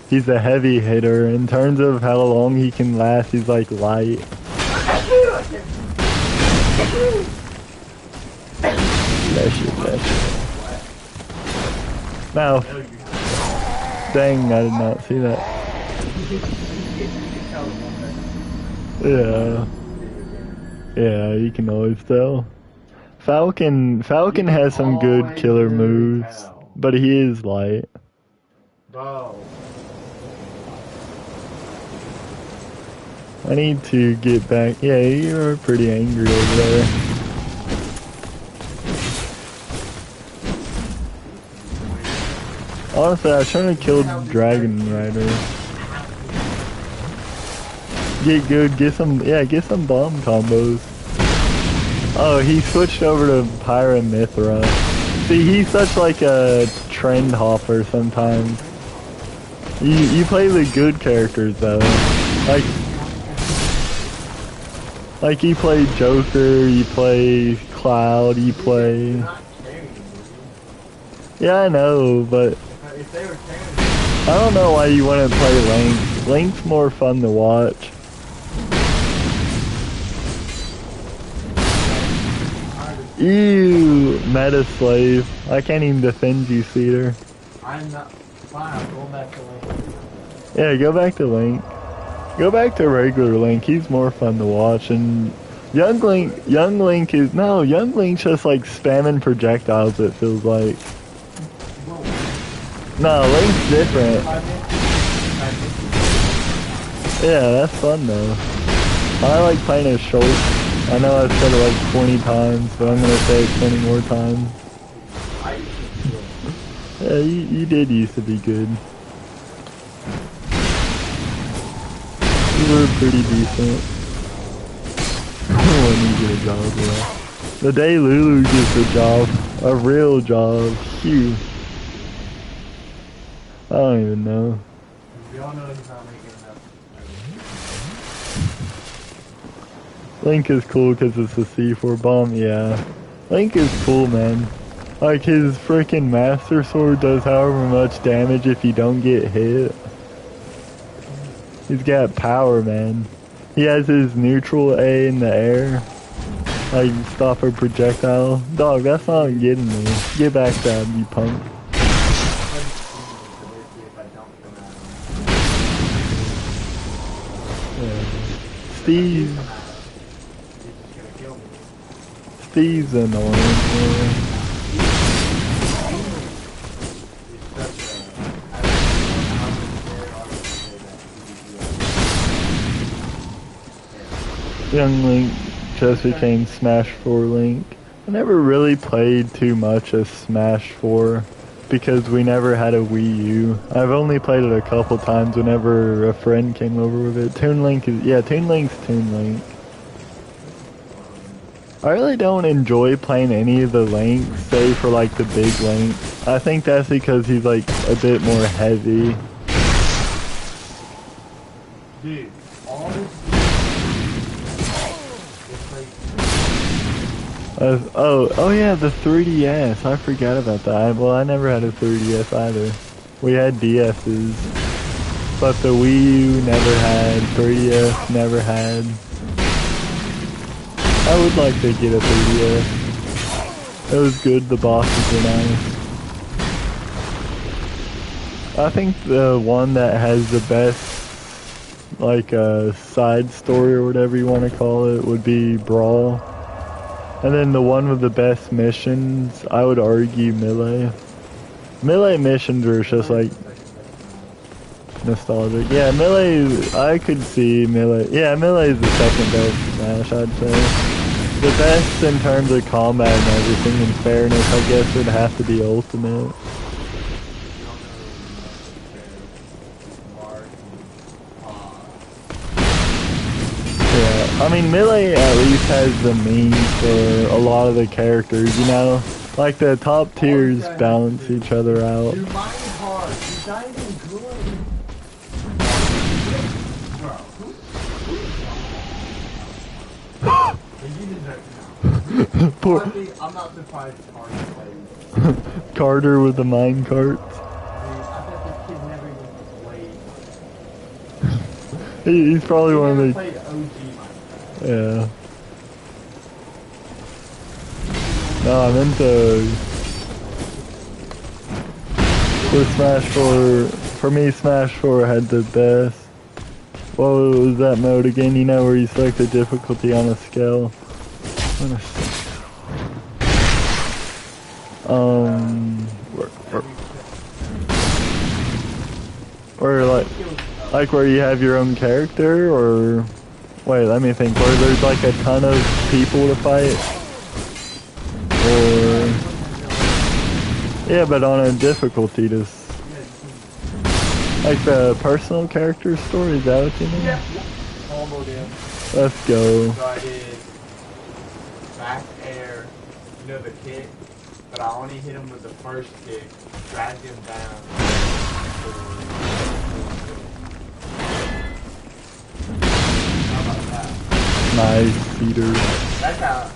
he's a heavy hitter. In terms of how long he can last, he's like light. That shit. Now, dang, I did not see that. Yeah, you can always tell. Falcon has some good killer moves, but he is light. I need to get back. Yeah, you're pretty angry over there. Honestly, I was trying to kill Dragon Rider. Get good, get some bomb combos. Oh, he switched over to Pyra Mithra. See, he's such like a trend hopper sometimes. You play the good characters though. Like you play Joker, you play Cloud, you play... Yeah, I know, but... I don't know why you want to play Link. Link's more fun to watch. Ew, meta slave. I can't even defend you, Cedar. I'm not fine, I'm going back to Link. Yeah, go back to Link. Go back to regular Link. He's more fun to watch. And Young Link is no. Young Link's just like spamming projectiles. It feels like. No, Link's different. Yeah, that's fun though. I like playing as short. I know I've said it like 20 times, but I'm gonna say it 20 more times. Yeah, you did used to be good. You were pretty decent. When you get a job, yeah. The day Lulu gets a job, a real job, phew. I don't even know. We all know he's not making enough. Link is cool because it's a C4 bomb, yeah. Link is cool, man. Like, his freaking Master Sword does however much damage if you don't get hit. He's got power, man. He has his neutral A in the air. Like, stop a projectile. Dog, that's not getting me. Get back stab, you punk. Yeah. Steve's annoying, man. Young Link just became Smash 4 Link. I never really played too much as Smash 4 because we never had a Wii U. I've only played it a couple times whenever a friend came over with it. Toon Link's Toon Link. I really don't enjoy playing any of the Links, save for like the big Link. I think that's because he's like a bit more heavy. Dude, all this oh yeah, the 3DS. I forgot about that. Well, I never had a 3DS either. We had DS's, but the Wii U never had. 3DS never had. I would like to get a 3DS. It was good. The bosses were nice. I think the one that has the best, like, side story or whatever you want to call it would be Brawl. And then the one with the best missions, I would argue Melee. Melee missions are just like nostalgic. Yeah, Melee, I could see Melee. Yeah, Melee is the second best Smash, I'd say. The best in terms of combat and everything and fairness, I guess, would have to be Ultimate. I mean, Melee at least has the means for a lot of the characters, you know? Like, the top tiers balance each other out. Dude, mine is hard. He's not even good. Poor I'm not surprised Carter plays. Carter with the mine carts. I bet this kid never even played. He's probably one of the... Played OG Minecraft. Yeah. No, I meant to... For Smash 4... For me, Smash 4 had the best... What was that mode again? You know, where you select the difficulty on a scale. Where like where you have your own character, or wait, let me think. Where there's like a ton of people to fight, or yeah, but on a difficulty, just like the personal character story. Is that what you mean? Yeah. Almost in. Let's go. So I did back air, you know, the kick, but I only hit him with the first kick, dragged him down. How about that? Nice, Peter. That's how.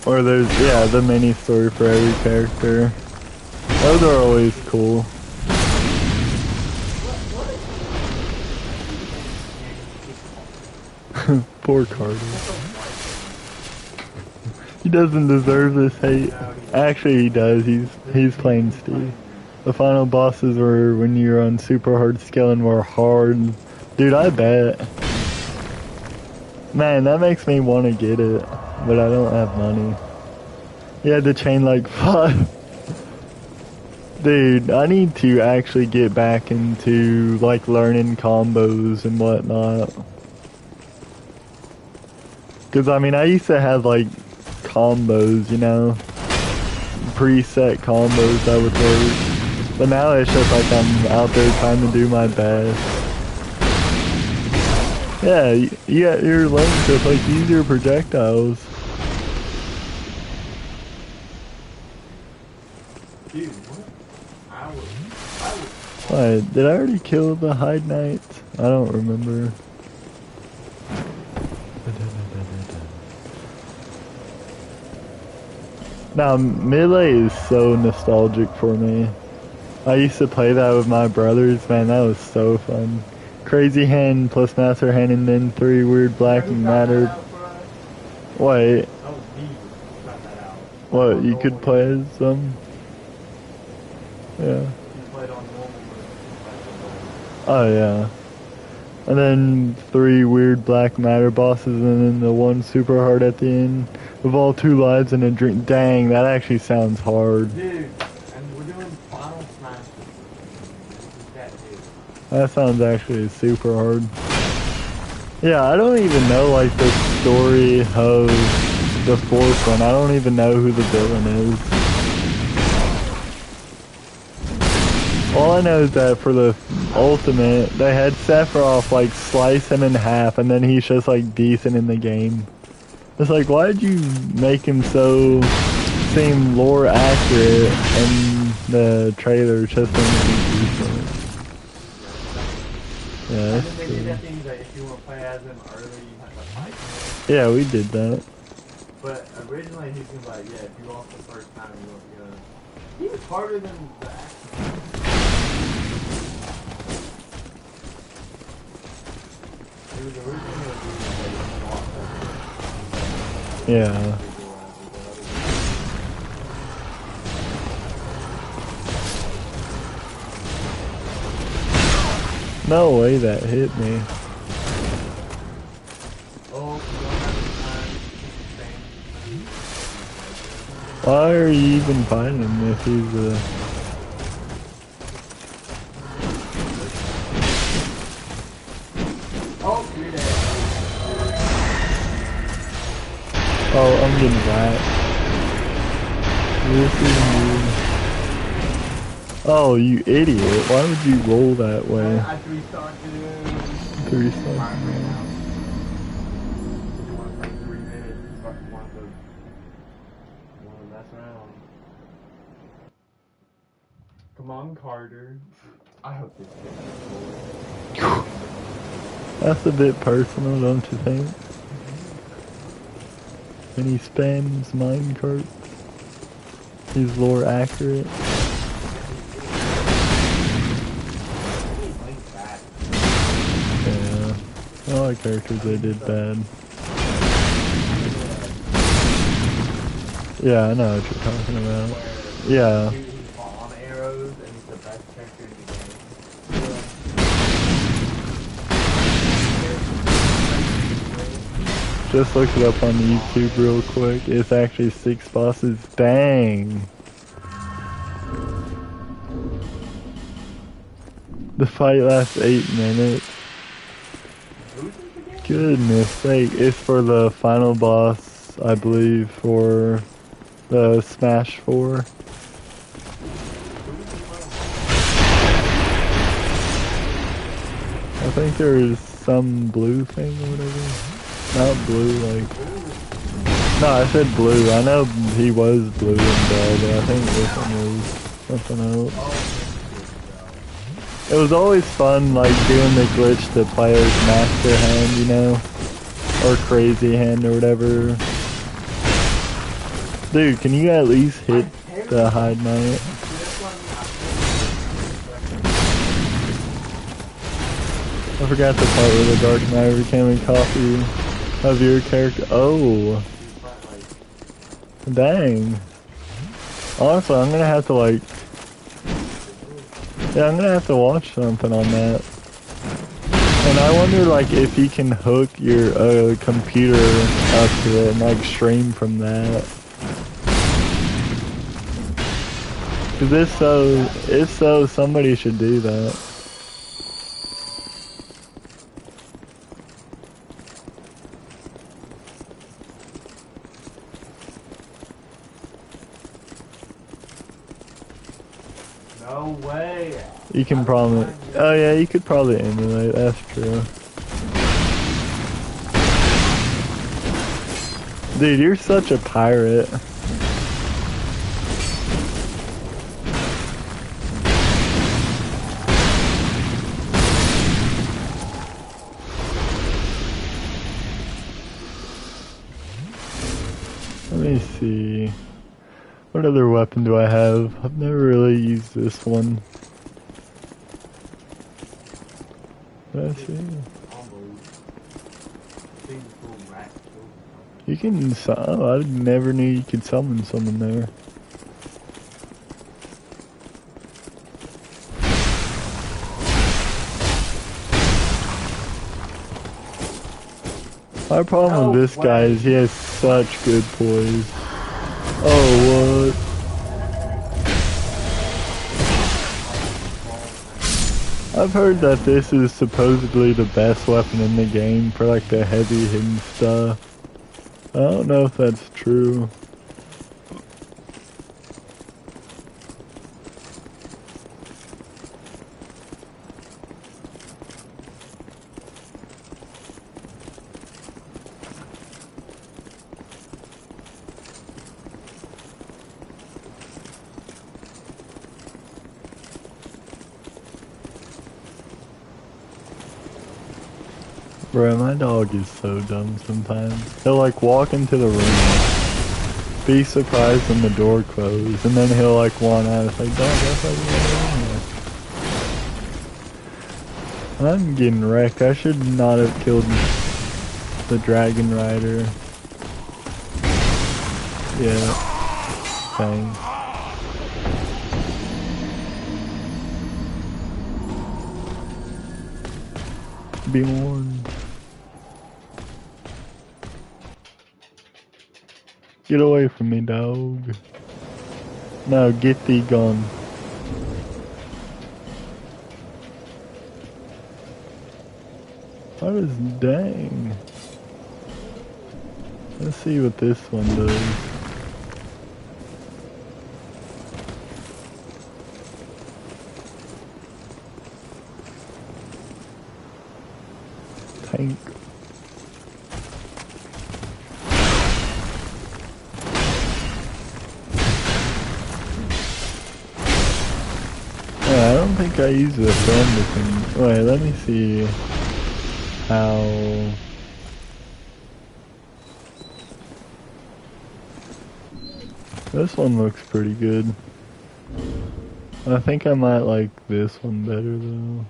Or there's, yeah, the mini story for every character. Those are always cool. Poor Carter. He doesn't deserve this hate. Actually, he does. He's playing Steve. The final bosses were when you're on super hard skill and were hard. Dude, I bet. Man, that makes me want to get it, but I don't have money. You had to chain like 5. Dude, I need to actually get back into like learning combos and whatnot. Cause I mean, I used to have like combos, you know, preset combos that would work. But now it's just like I'm out there trying to do my best. Yeah, you got your links just like use your projectiles. Dude, what? Wait, did I already kill the Hide Knights? I don't remember. Now, Melee is so nostalgic for me. I used to play that with my brothers, man, that was so fun. Crazy Hand plus Master Hand and then 3 weird black matter. Wait. What, you could play as them? Yeah. Oh yeah. And then 3 weird black matter bosses and then the one super hard at the end. With all 2 lives and a drink. Dang, that actually sounds hard. Dude, and we're doing Final Smash. That sounds actually super hard. Yeah, I don't even know like the story of the 4th one. I don't even know who the villain is. All I know is that for the ultimate, they had Sephiroth like slice him in half and then he's just like decent in the game. It's like, why did you make him so seem lore accurate in the trailer just to make him decent? Yeah, and then they did that thing that if you want to play as him early, you have to fight him. Yeah, we did that. But originally he was like, yeah, if you lost the first time, you won't go. He was harder than the action. He was originally a dude that was Yeah. No way that hit me. Why are you even fighting him if he's a... Oh, I'm getting whacked. This is new. Oh, you idiot. Why would you roll that way? I 3-star dude. 3-star. Come on, Carter. I hope this gets That's a bit personal, don't you think? When he spams minecart, he's lore accurate. Yeah, all the characters they did bad. Yeah, I know what you're talking about. Yeah. Just looked it up on YouTube real quick. It's actually 6 bosses. Dang. The fight lasts 8 minutes. Goodness sake. It's for the final boss, I believe, for the Smash 4. I think there is some blue thing or whatever. Not blue, like... No, I said blue. I know he was blue and bell, but I think this one was something else. It was always fun, like, doing the glitch to play as Master Hand, you know? Or Crazy Hand or whatever. Dude, can you at least hit the Hide Knight? I forgot the part where the Dark Knight became a copy of your character. Oh. Dang. Honestly, I'm gonna have to like Yeah, I'm gonna have to watch something on that. And I wonder, like, if you can hook your computer up to it and, like, stream from that. Cause if so, somebody should do that. No way. You can probably, oh yeah, you could probably emulate, that's true. Dude, you're such a pirate. Let me see. What other weapon do I have? I've never really used this one. Let's see. You can, oh, I never knew you could summon someone there. My problem with this guy is he has such good poise. Oh, what? I've heard that this is supposedly the best weapon in the game for like the heavy hitting stuff. I don't know if that's true. Bro, my dog is so dumb sometimes. He'll like walk into the room, be surprised when the door closed, and then he'll like want out. It's like, dog, that's like what I'm getting wrecked. I should not have killed the dragon rider. Yeah. Thanks. Be warned. Get away from me, dog. No, get thee gone. What is dang? Let's see what this one does. Tank. I don't think I use the thunder thing. Wait, let me see how. This one looks pretty good. I think I might like this one better though.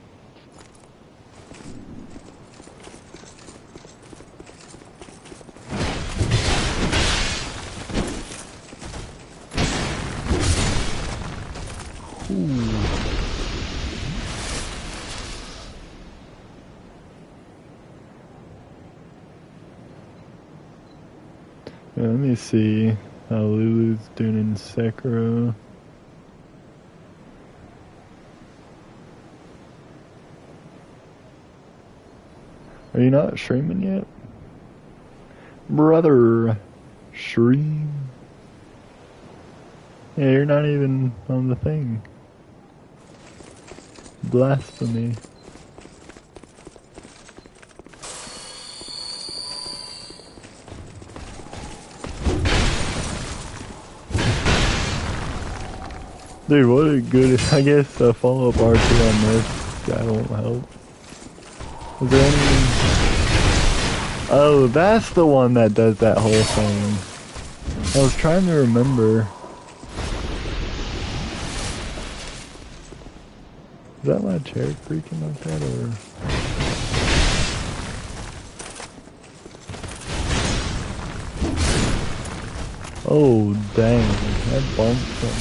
Yeah, let me see how Lulu's doing in Sekiro. Are you not streaming yet? Brother, stream. Yeah, you're not even on the thing. Blasphemy. Dude, what a good, I guess a follow-up RT on this guy won't help. Is there any... Oh, that's the one that does that whole thing. I was trying to remember. Is that my chair creaking like that, or...? Oh, dang. That bumped him.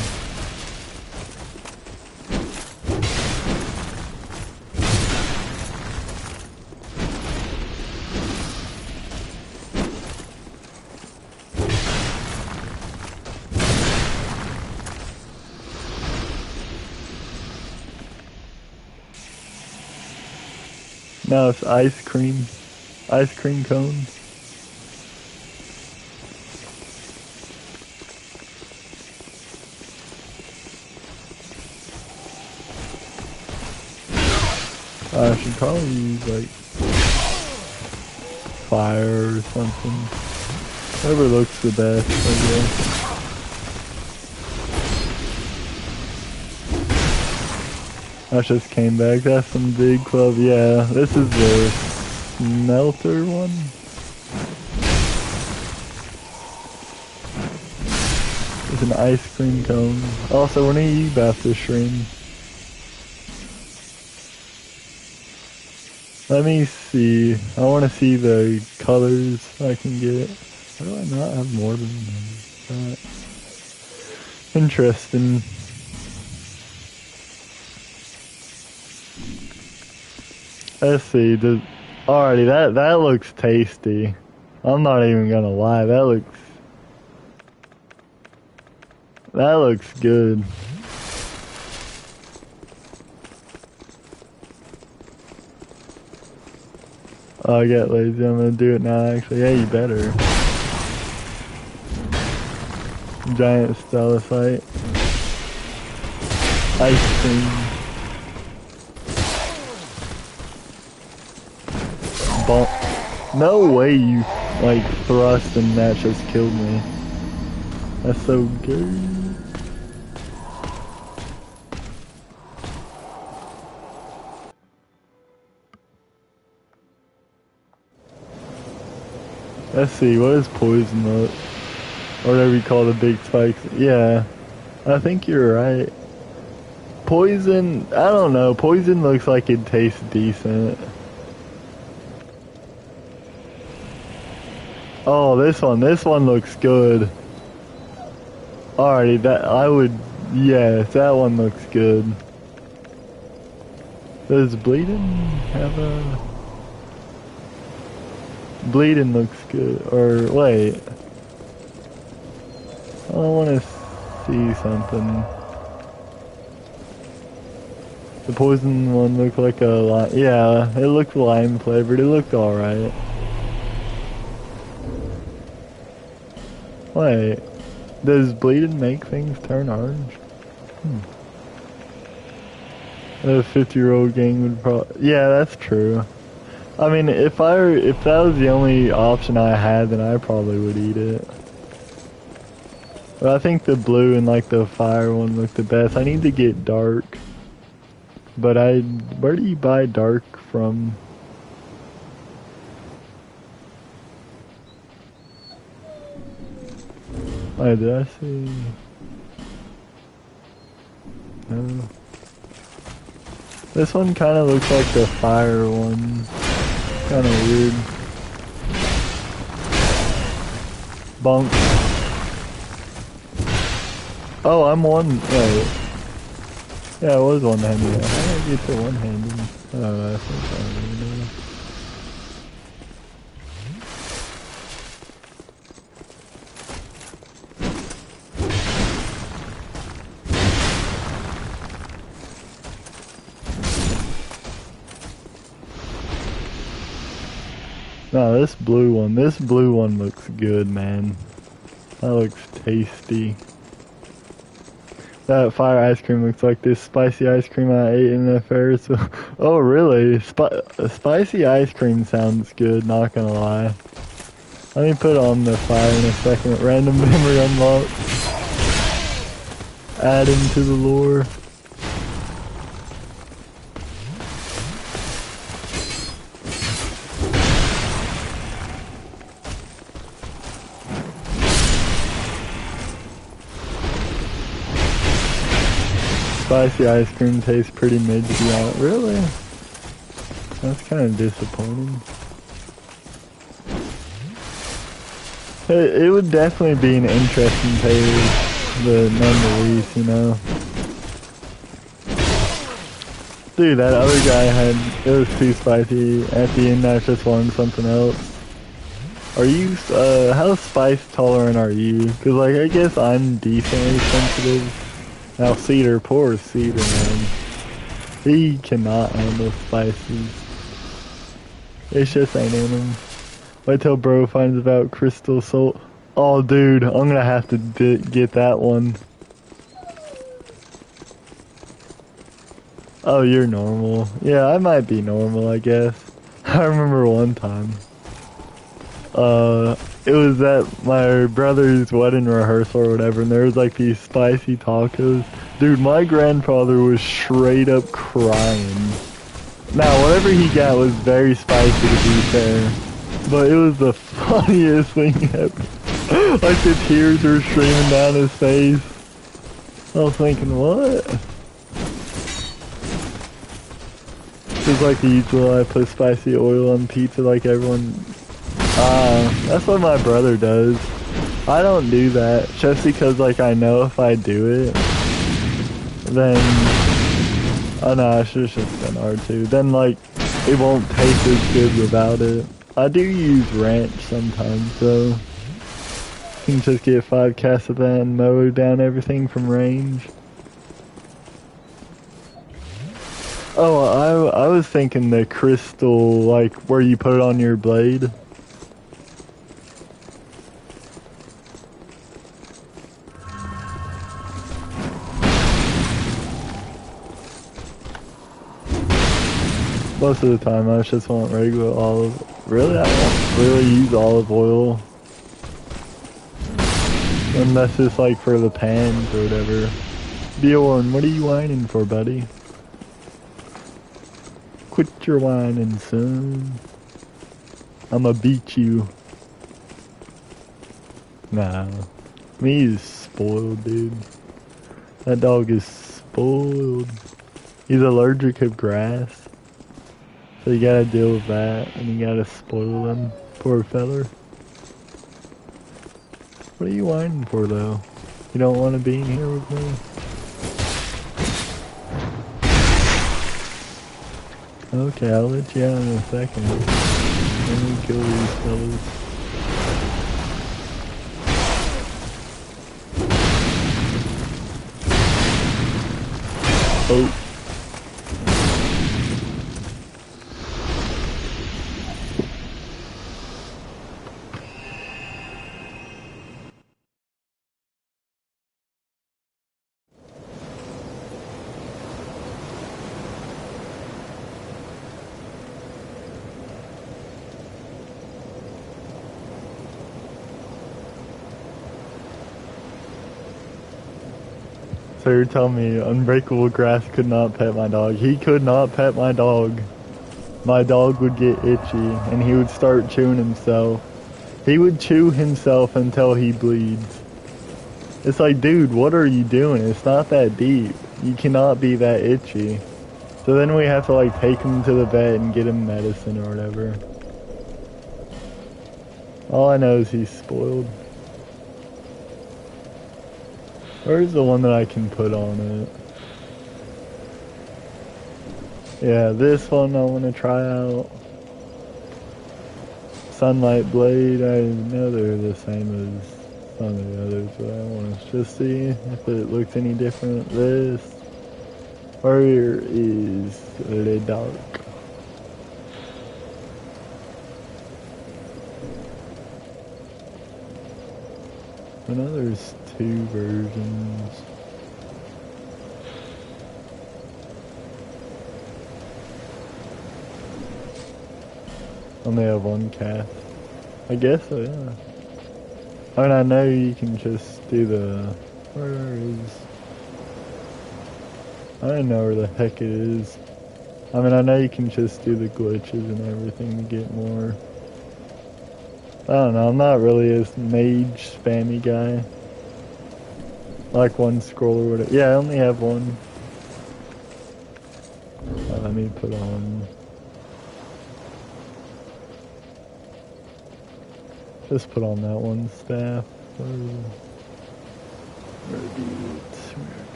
Now it's ice cream. Ice cream cones. I should probably use like fire or something. Whatever looks the best, I guess. I just came back. That's some big club. Yeah, this is the smelter one. It's an ice cream cone. Also, when are you about to stream? Let me see. I want to see the colors I can get. Why do I not have more than that? Interesting. Let's see. Alrighty, that looks tasty. I'm not even gonna lie. That looks good. Oh, I got lazy. I'm gonna do it now, actually. Yeah, you better. Giant stalactite. Ice cream. No way you, like, thrust and that just killed me. That's so good. Let's see, what is poison look? Or whatever you call the big spikes. Yeah, I think you're right. Poison, I don't know. Poison looks like it tastes decent. Oh, this one looks good. Alrighty, yes, that one looks good. Does bleeding have a... Bleeding looks good, or wait. I want to see something. The poison one looked like a lime. Yeah, it looked lime flavored. It looked alright. Wait, does bleeding make things turn orange? A 50-year-old gang would probably... Yeah, that's true. I mean, if that was the only option I had, then I probably would eat it. But I think the blue and like the fire one look the best. I need to get dark. But where do you buy dark from? Wait, did I see? No. This one kind of looks like the fire one. Kind of weird. Bonk. Oh, I'm one. Wait. Yeah, I was one-handed. How did I get to one-handed? Oh, that's what I don't know. No, this blue one looks good, man. That looks tasty. That fire ice cream looks like this spicy ice cream I ate in the Ferris wheel. Oh, really? Spicy ice cream sounds good, not gonna lie. Let me put on the fire in a second. Random memory unlocked. Add into the lore. Spicy ice cream tastes pretty mid, to be honest. Really? That's kind of disappointing. It would definitely be an interesting taste, but none the least, you know. Dude, that other guy it was too spicy. At the end, I just wanted something else. Are you, how spice tolerant are you? Cause like, I guess I'm decently sensitive. Now poor Cedar, man. He cannot handle spices. It's just ain't in him. Wait till bro finds about crystal soul. Oh, dude, I'm gonna have to get that one. Oh, you're normal. Yeah, I might be normal, I guess. I remember one time. It was at my brother's wedding rehearsal or whatever, and there was like these spicy tacos. Dude, my grandfather was straight up crying. Now, whatever he got was very spicy to be fair, but it was the funniest thing ever. Like the tears were streaming down his face. I was thinking, what? It's like the usual, I put spicy oil on pizza like everyone. That's what my brother does. I don't do that, just because like I know if I do it, then, oh no, I should've just done R2. Then like, it won't taste as good without it. I do use ranch sometimes though. You can just get 5 casts of that and mow down everything from range. Oh, I was thinking the crystal, like where you put it on your blade. Most of the time I just want regular olive. Really, I don't really use olive oil. Unless it's like for the pans or whatever. Bjorn, what are you whining for, buddy? Quit your whining, son. I'ma beat you. Nah. Me is spoiled, dude. That dog is spoiled. He's allergic to grass. So you gotta deal with that, and you gotta spoil him. Poor feller. What are you whining for, though? You don't want to be in here with me? Okay, I'll let you out in a second. Let me kill these fellas. Oh. So you're telling me Unbreakable Grass could not pet my dog? He could not pet my dog. My dog would get itchy, and he would start chewing himself. He would chew himself until he bleeds. It's like, dude, what are you doing? It's not that deep. You cannot be that itchy. So then we have to like take him to the vet and get him medicine or whatever. All I know is he's spoiled. Where's the one that I can put on it? Yeah, this one I want to try out. Sunlight Blade, I know they're the same as some of the others, but I want to just see if it looks any different. This. Where is the dark? I know there's 2 versions. Only have 1 cast. I guess so, yeah. I mean, I know you can just do the... Where is... I don't know where the heck it is. I mean, I know you can just do the glitches and everything to get more. I don't know, I'm not really a mage spammy guy. Like 1 scroll or whatever. Yeah, I only have 1. Let me put on... Just put on that 1 staff.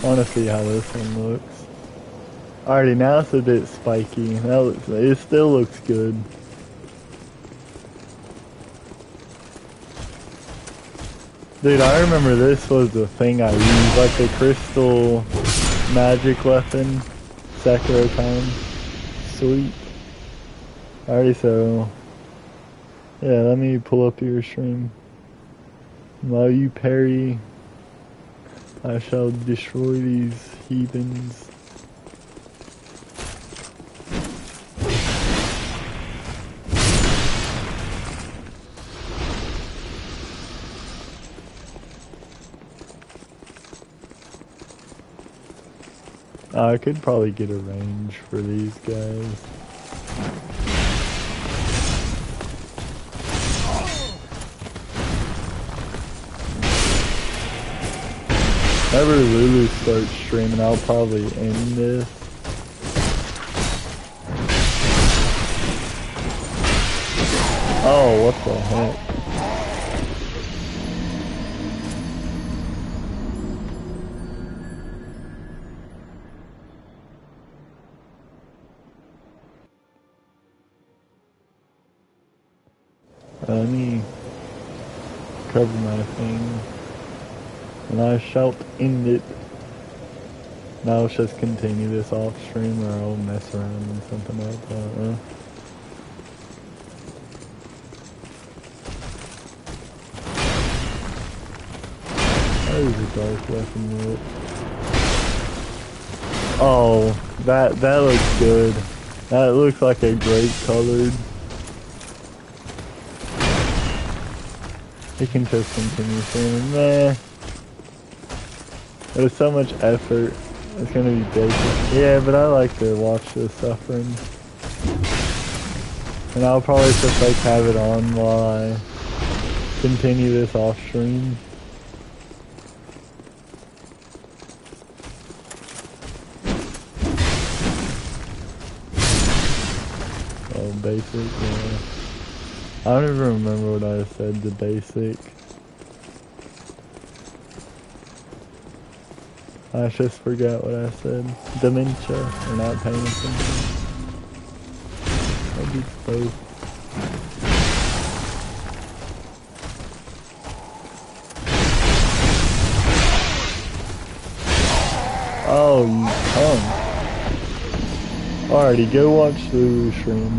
I want to see how this one looks. Alrighty, now it's a bit spiky. That looks, it still looks good. Dude, I remember this was the thing I used, like the crystal magic weapon. Sakura time. Sweet. Alright, so yeah, let me pull up your stream. While you parry, I shall destroy these heathens. I could probably get a range for these guys. Whenever Lulu starts streaming, I'll probably end this. Oh, what the heck? Let me cover my thing, and I shall end it. Now let's just continue this off stream, or I'll mess around and something like that. That is a dark weapon look. Oh, that looks good. That looks like a great colored. It can just continue streaming. Meh. There's so much effort. It's gonna be basic. Yeah, but I like to watch the suffering. And I'll probably just like have it on while I continue this off stream. Oh, basic, yeah. I don't even remember what I said, the basic. I just forgot what I said. Dementia, or not paying attention. Maybe it's both. Oh, you punk. Alrighty, go watch the stream.